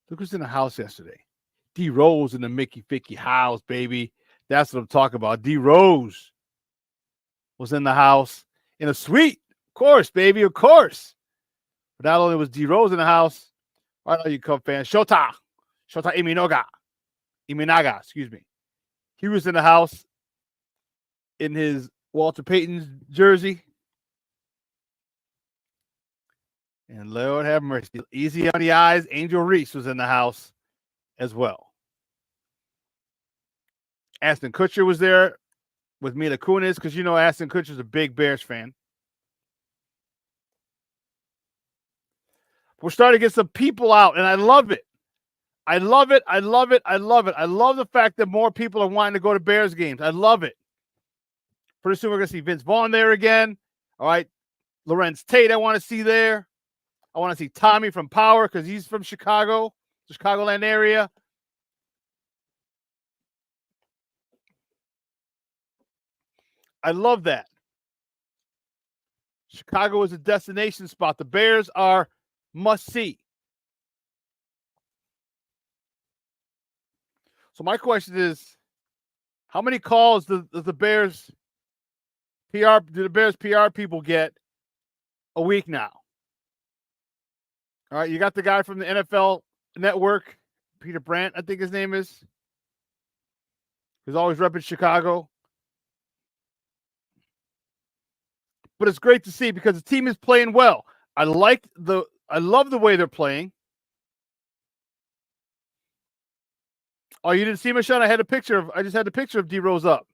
Look who's in the house yesterday. D Rose in the Mickey Ficky house, baby. That's what I'm talking about. D Rose was in the house in a suite. Of course, baby, of course. But not only was D Rose in the house, right now you Cub fans, Shota Imanaga, excuse me. He was in the house in his Walter Payton's jersey. And Lord have mercy. Easy on the eyes. Angel Reese was in the house as well. Ashton Kutcher was there with Mila Kunis, because you know Ashton Kutcher's a big Bears fan. We're starting to get some people out, and I love it. I love it. I love it. I love it. I love the fact that more people are wanting to go to Bears games. I love it. Pretty soon we're going to see Vince Vaughn there again. All right. Lorenz Tate I want to see there. I want to see Tommy from Power because he's from Chicago, the Chicagoland area. I love that. Chicago is a destination spot. The Bears are must see. So my question is, how many calls do the Bears PR people get a week now? All right, you got the guy from the NFL Network, Peter Brandt, I think his name is. He's always repping Chicago. But it's great to see because the team is playing well. I like the I love the way they're playing. Oh, you didn't see me, Shawn? I just had a picture of D Rose up.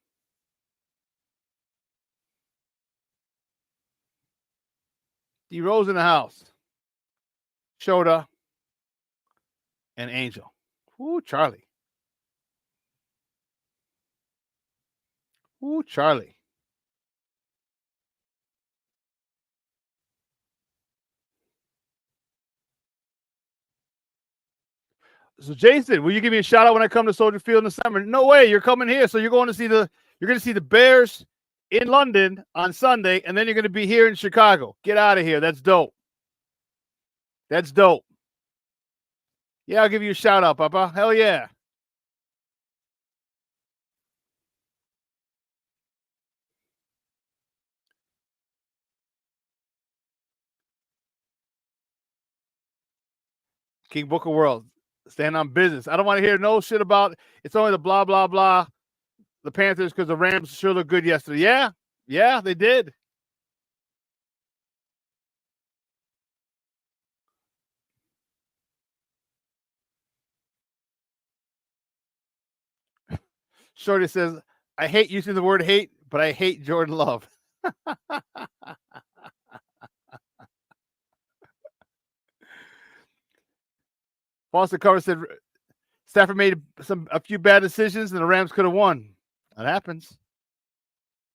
D Rose in the house. Shota and Angel. Ooh, Charlie. Ooh, Charlie. So Jason, will you give me a shout out when I come to Soldier Field in the summer? No way, you're coming here. So you're going to see the Bears in London on Sunday, and then you're going to be here in Chicago. Get out of here. That's dope. That's dope. Yeah, I'll give you a shout out, Papa. Hell yeah. King Booker World. Stand on business. I don't want to hear no shit about it's only the blah, blah, blah. The Panthers because the Rams sure looked good yesterday. Yeah. Yeah, they did. Shorty says, I hate using the word hate, but I hate Jordan Love. Foster Cover said Stafford made a few bad decisions and the Rams could have won. That happens.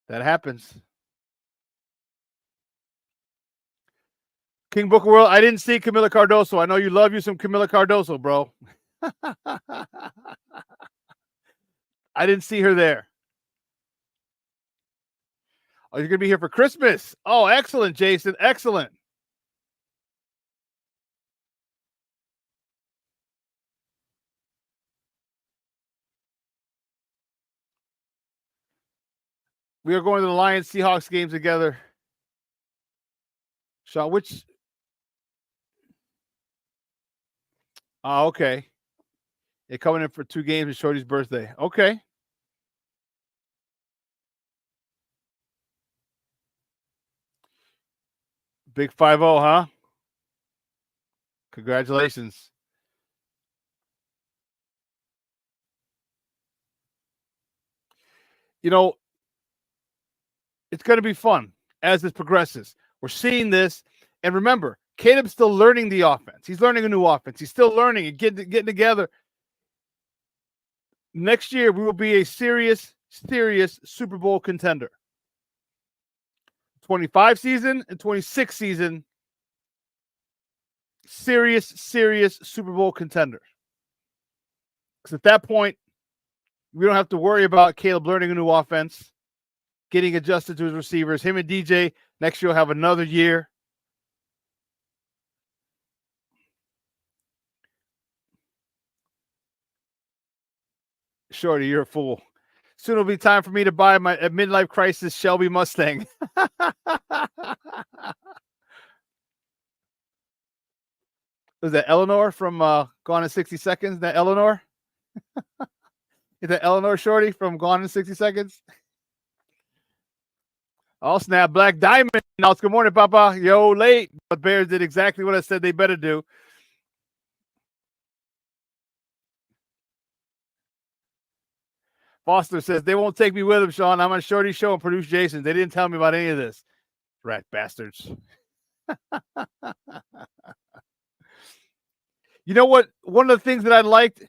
That happens. King Booker World, I didn't see Camila Cardoso. I know you love you some Camila Cardoso, bro. I didn't see her there. Oh, you're going to be here for Christmas. Oh, excellent, Jason. Excellent. We are going to the Lions Seahawks games together. Shawn, which? Oh, okay. They're coming in for 2 games at Shorty's birthday. Okay. Big 5-0, huh? Congratulations. You know, it's going to be fun as this progresses. We're seeing this. And remember, Caleb's still learning the offense. He's learning a new offense. He's still learning and getting together. Next year, we will be a serious Super Bowl contender. 25 season and 26 season, serious Super Bowl contender. Because at that point, we don't have to worry about Caleb learning a new offense, getting adjusted to his receivers. Him and DJ next year will have another year. Shorty, you're a fool. Soon it'll be time for me to buy my midlife crisis Shelby Mustang. Was that Eleanor from Gone in 60 Seconds? That Eleanor? Is that Eleanor, Shorty, from Gone in 60 Seconds? Oh, snap. Black Diamond. Now, good morning, Papa. Yo, late. The Bears did exactly what I said they better do. Foster says, they won't take me with them, Shawn. I'm on Shorty's show and produce Jason. They didn't tell me about any of this. Rat bastards. You know what? One of the things that I liked,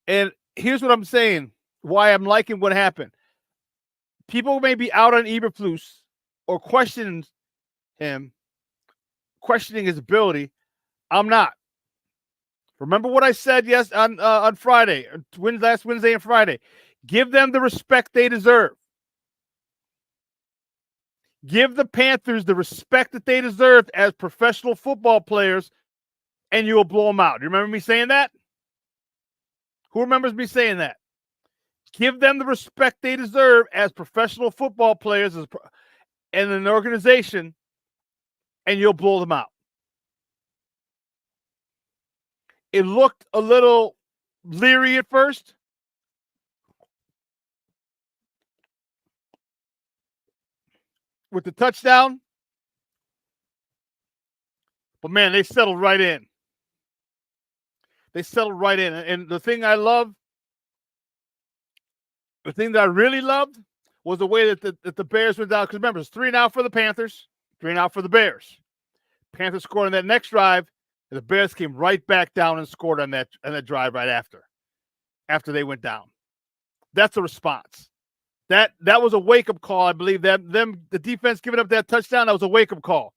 and here's what I'm saying, why I'm liking what happened. People may be out on Eberflus or questioning him, questioning his ability. I'm not. Remember what I said on Friday, last Wednesday and Friday. Give them the respect they deserve. Give the Panthers the respect that they deserve as professional football players, and you will blow them out. Do you remember me saying that? Who remembers me saying that? Give them the respect they deserve as professional football players and an organization, and you'll blow them out. It looked a little leery at first. With the touchdown. But, man, they settled right in. They settled right in. And the thing I love, the thing that I really loved was the way that the Bears went down. Because, remember, it's 3-0 for the Panthers, 3-0 for the Bears. Panthers scored on that next drive, and the Bears came right back down and scored on that drive right after they went down. That's a response. That was a wake-up call, I believe. The defense giving up that touchdown, that was a wake-up call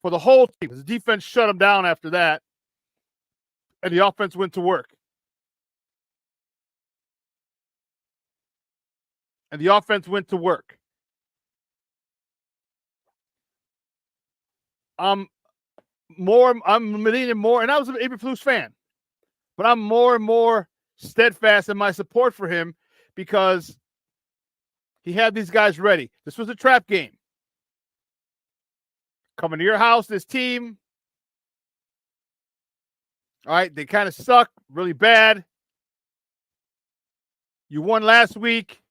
for the whole team. The defense shut them down after that, and the offense went to work. And the offense went to work. I'm leaning more, and I was an Eberflus fan, but I'm more and more steadfast in my support for him because he had these guys ready. This was a trap game. Coming to your house, this team. All right, they kind of suck really bad. You won last week.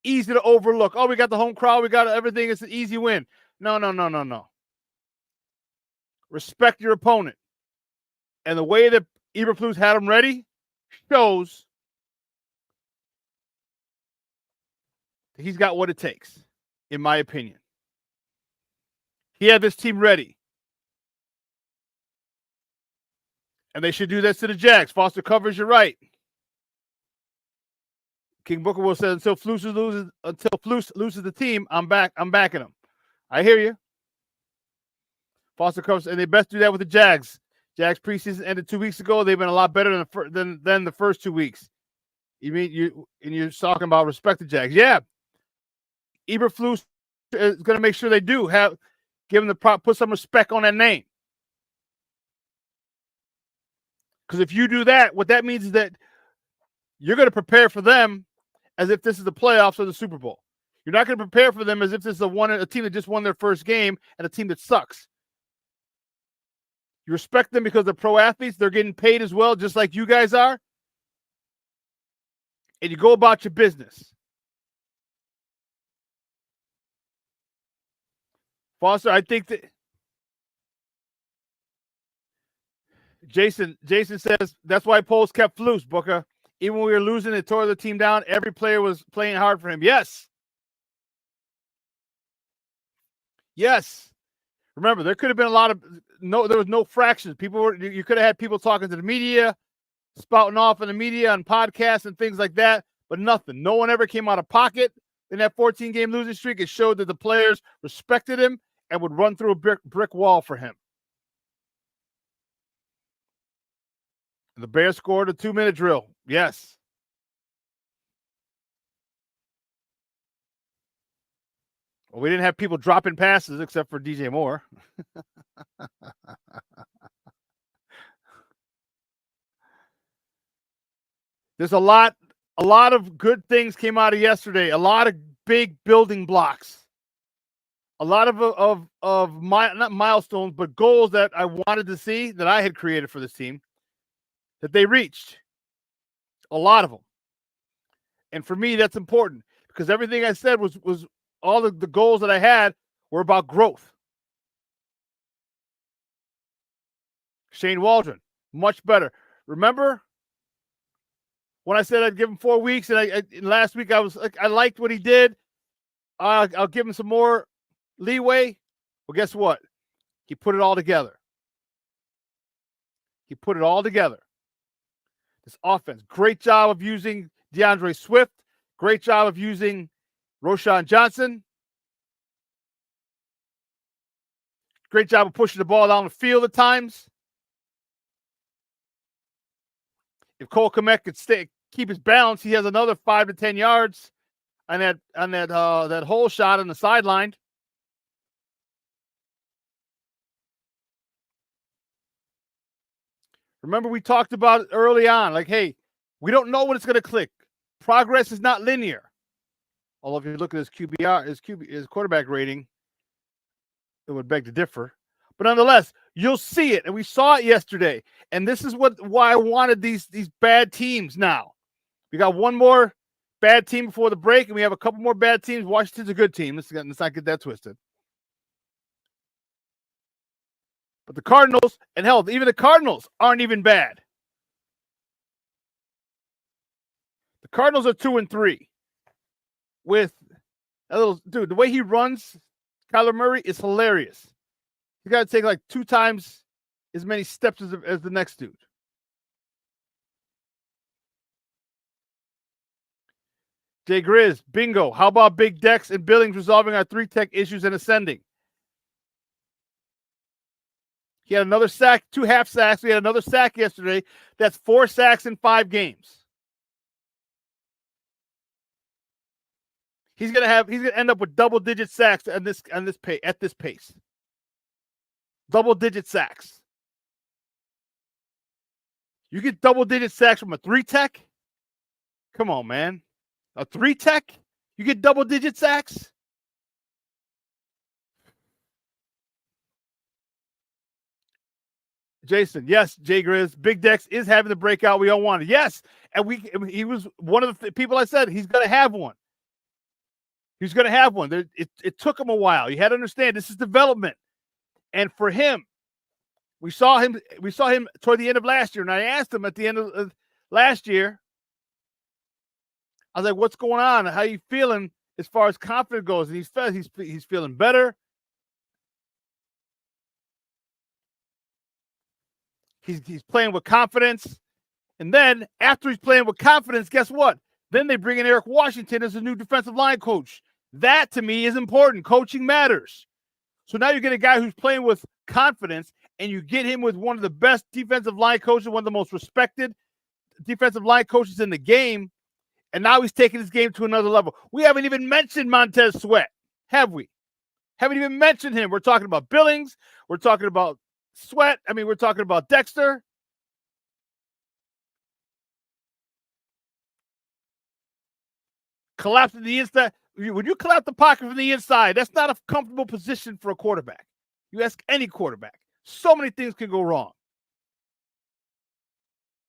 Easy to overlook. Oh, we got the home crowd. We got everything. It's an easy win. No. Respect your opponent. And the way that Eberflus had them ready shows that he's got what it takes, in my opinion. He had this team ready. And they should do this to the Jags. Foster covers, you're right. King Booker will say until Flus loses the team, I'm backing him. I hear you. Foster covers, and they best do that with the Jags. Jags preseason ended 2 weeks ago. They've been a lot better than the first 2 weeks. You're talking about respect the Jags. Yeah. Eberflus is going to make sure they do give them put some respect on that name. Because if you do that, what that means is that you're going to prepare for them as if this is the playoffs or the Super Bowl. You're not going to prepare for them as if this is a team that just won their first game and a team that sucks. You respect them because they're pro athletes. They're getting paid as well, just like you guys are. And you go about your business. Foster, I think that Jason says that's why Poles kept Flus, Booker. Even when we were losing, it tore the team down. Every player was playing hard for him. Yes. Remember, there could have been there was no fractions. You could have had people talking to the media, spouting off in the media on podcasts and things like that, but nothing. No one ever came out of pocket in that 14-game losing streak. It showed that the players respected him and would run through a brick wall for him. And the Bears scored a 2-minute drill. Yes. Well, we didn't have people dropping passes except for DJ Moore. There's a lot of good things came out of yesterday. A lot of big building blocks. A lot of not milestones, but goals that I wanted to see that I had created for this team that they reached. A lot of them. And for me, that's important because everything I said was all the goals that I had were about growth. Shane Waldron, much better. Remember when I said I'd give him 4 weeks, and last week I was like, I liked what he did. I'll give him some more leeway. Well, guess what? He put it all together. This offense, great job of using DeAndre Swift. Great job of using Roschon Johnson. Great job of pushing the ball down the field at times. If Cole Kmet could keep his balance, he has another 5 to 10 yards on that hole shot on the sideline. Remember, we talked about it early on, like, hey, we don't know when it's going to click. Progress is not linear. Although if you look at his QBR, his quarterback rating, it would beg to differ. But nonetheless, you'll see it, and we saw it yesterday. And this is why I wanted these bad teams now. We got one more bad team before the break, and we have a couple more bad teams. Washington's a good team. Let's not get that twisted. But the Cardinals, and hell, even the Cardinals aren't even bad. The Cardinals are 2-3. With a little dude, the way he runs, Kyler Murray is hilarious. He's got to take like 2 times as many steps as the next dude. Jay Grizz, bingo. How about Big Dex and Billings resolving our 3-tech issues and ascending? He had another sack, 2 half sacks. We had another sack yesterday. That's 4 sacks in 5 games. He's gonna end up with double-digit sacks at this pace. Double-digit sacks. You get double-digit sacks from a 3-tech? Come on, man. A 3-tech? You get double-digit sacks? Jason, yes, Jay Grizz. Big Dex is having the breakout we all wanted. Yes, and he was one of the people I said he's going to have one. He's going to have one. It took him a while. You had to understand this is development, and for him, we saw him toward the end of last year, and I asked him at the end of last year. I was like, "What's going on? How you feeling as far as confidence goes?" And he's feeling better. He's playing with confidence. And then after he's playing with confidence, guess what? Then they bring in Eric Washington as a new defensive line coach. That, to me, is important. Coaching matters. So now you get a guy who's playing with confidence, and you get him with one of the best defensive line coaches, one of the most respected defensive line coaches in the game, and now he's taking his game to another level. We haven't even mentioned Montez Sweat, have we? Haven't even mentioned him. We're talking about Billings. We're talking about Sweat. We're talking about Dexter. Collapsing the inside. When you collapse the pocket from the inside, that's not a comfortable position for a quarterback. You ask any quarterback. So many things can go wrong.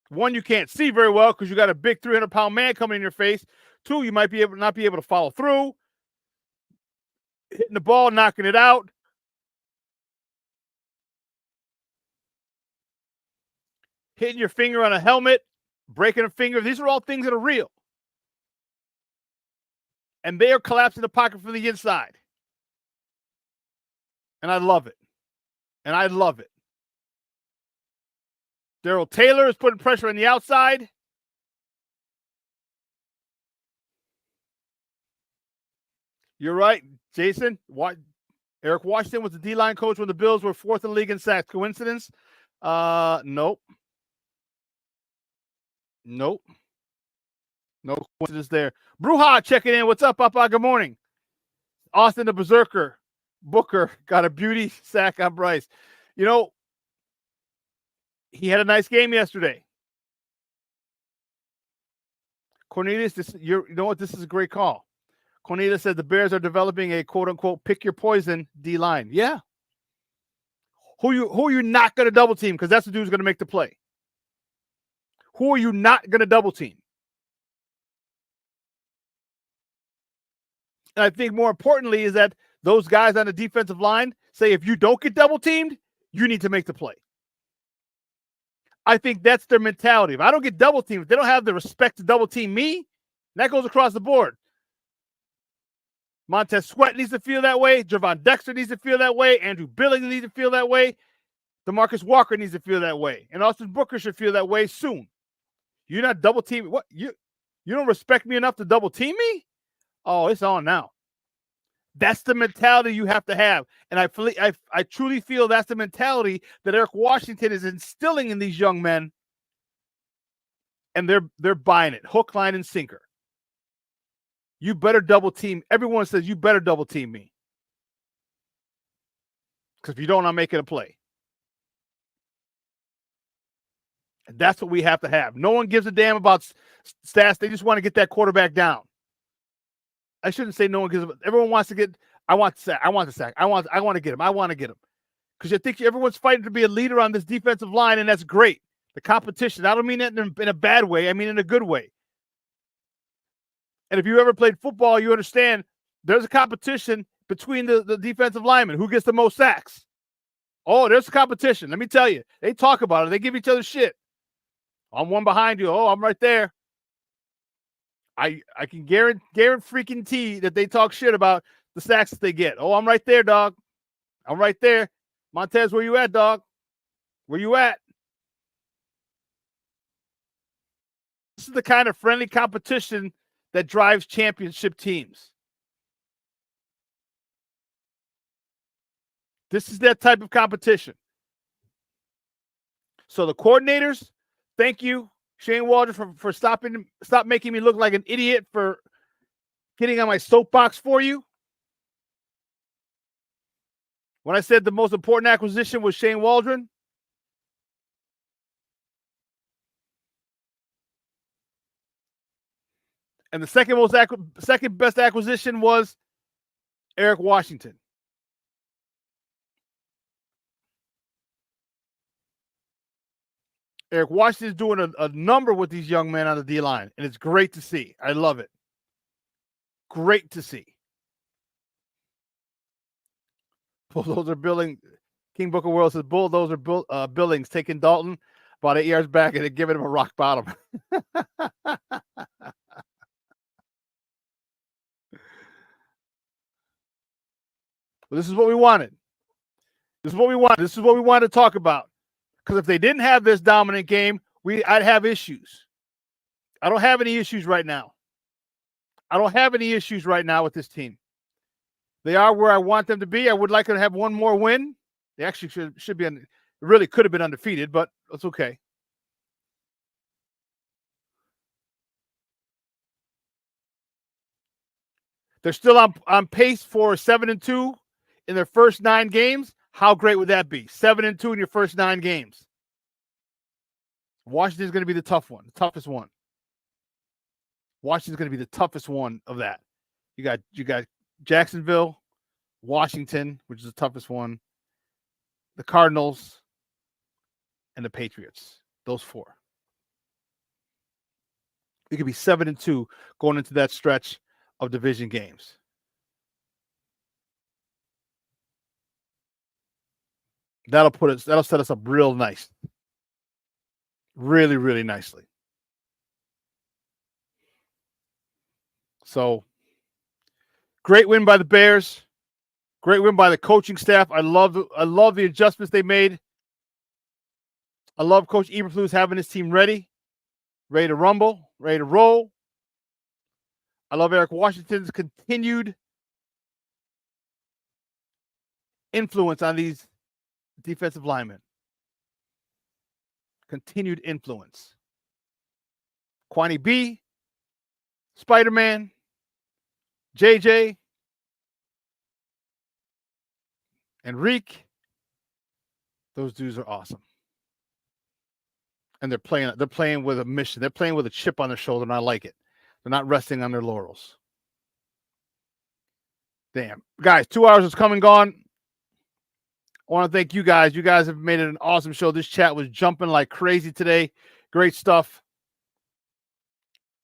One, you can't see very well because you got a big 300-pound man coming in your face. 2, you might not be able to follow through. Hitting the ball, knocking it out. Hitting your finger on a helmet, breaking a finger. These are all things that are real. And they are collapsing the pocket from the inside. And I love it. Darrell Taylor is putting pressure on the outside. You're right, Jason. Eric Washington was the D-line coach when the Bills were 4th in the league in sacks. Coincidence? Nope. No coincidence there. Bruja checking in. What's up, Papa? Good morning. Austin the Berserker. Booker got a beauty sack on Bryce. He had a nice game yesterday. Cornelius, you know what? This is a great call. Cornelius said the Bears are developing a quote-unquote pick your poison D-line. Yeah. Who are you not going to double team? Because that's the dude who's going to make the play. Who are you not going to double team? And I think more importantly is that those guys on the defensive line say if you don't get double teamed, you need to make the play. I think that's their mentality. If I don't get double teamed, if they don't have the respect to double team me, that goes across the board. Montez Sweat needs to feel that way. Gervon Dexter needs to feel that way. Andrew Billings needs to feel that way. DeMarcus Walker needs to feel that way. And Austin Booker should feel that way soon. You're not double teaming. What? You don't respect me enough to double team me? Oh, it's on now. That's the mentality you have to have. And I truly feel that's the mentality that Eric Washington is instilling in these young men. And they're buying it. Hook, line, and sinker. You better double team. Everyone says you better double team me. Because if you don't, I'm making a play. And that's what we have to have. No one gives a damn about stats. They just want to get that quarterback down. I shouldn't say no one gives. Everyone wants to get. I want the sack. I want the sack. I want to get him. I want to get him. Because you think everyone's fighting to be a leader on this defensive line, and that's great. The competition. I don't mean that in a bad way. I mean in a good way. And if you ever played football, you understand there's a competition between the defensive linemen. Who gets the most sacks? Oh, there's competition. Let me tell you. They talk about it. They give each other shit. I'm one behind you. Oh, I'm right there. I can guarantee freaking that they talk shit about the sacks that they get. Oh, I'm right there, dog. I'm right there. Montez, where you at, dog? Where you at? This is the kind of friendly competition that drives championship teams. This is that type of competition. So the coordinators, thank you, Shane Waldron, for stop making me look like an idiot for getting on my soapbox for you. When I said the most important acquisition was Shane Waldron, and the second best acquisition was Eric Washington. Eric Washington is doing a number with these young men on the D-line, and it's great to see. I love it. Great to see. Bulldozer Billing, King Booker World says Bulldozer Billings taking Dalton about 8 yards back and giving him a rock bottom. Well, this is what we wanted. This is what we wanted. This is what we wanted to talk about. Because if they didn't have this dominant game, I'd have issues. I don't have any issues right now. I don't have any issues right now with this team. They are where I want them to be. I would like them to have one more win. They actually should be really could have been undefeated, but that's okay. They're still on pace for 7-2 in their first 9 games. How great would that be? 7-2 in your first 9 games. Washington's going to be the tough one, the toughest one. Washington's going to be the toughest one of that. You got Jacksonville, Washington, which is the toughest one, the Cardinals, and the Patriots. Those 4. It could be 7-2 going into that stretch of division games. That'll set us up real nice. Really, really nicely. So, great win by the Bears. Great win by the coaching staff. I love the adjustments they made. I love Coach Eberflus having his team ready to rumble, ready to roll. I love Eric Washington's continued influence on these defensive linemen. Continued influence. Kwani B, Spider-Man, JJ, Enrique. Those dudes are awesome. And they're playing with a mission. They're playing with a chip on their shoulder, and I like it. They're not resting on their laurels. Damn. Guys, 2 hours has come and gone. I want to thank you guys. You guys have made it an awesome show. This chat was jumping like crazy today. Great stuff.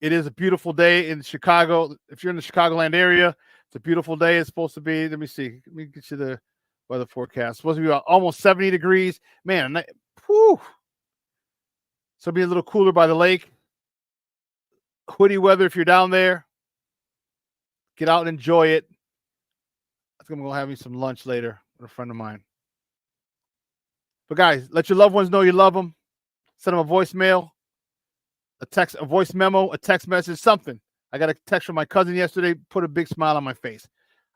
It is a beautiful day in Chicago. If you're in the Chicagoland area, it's a beautiful day. It's supposed to be, let me see. Let me get you the weather forecast. It's supposed to be about almost 70 degrees. Man, whew. So it'll be a little cooler by the lake. Hoodie weather if you're down there. Get out and enjoy it. I think I'm going to have me some lunch later with a friend of mine. But guys, let your loved ones know you love them. Send them a voicemail, a voice memo, a text message, something. I got a text from my cousin yesterday, put a big smile on my face.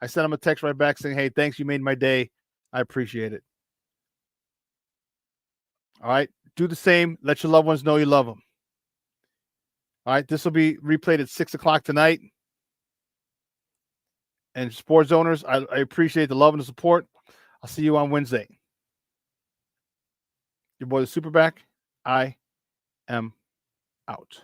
I sent him a text right back saying, hey, thanks, you made my day. I appreciate it. All right, do the same. Let your loved ones know you love them. All right, this will be replayed at 6 o'clock tonight. And sports owners, I appreciate the love and the support. I'll see you on Wednesday. Your boy, the SuperBack. I am out.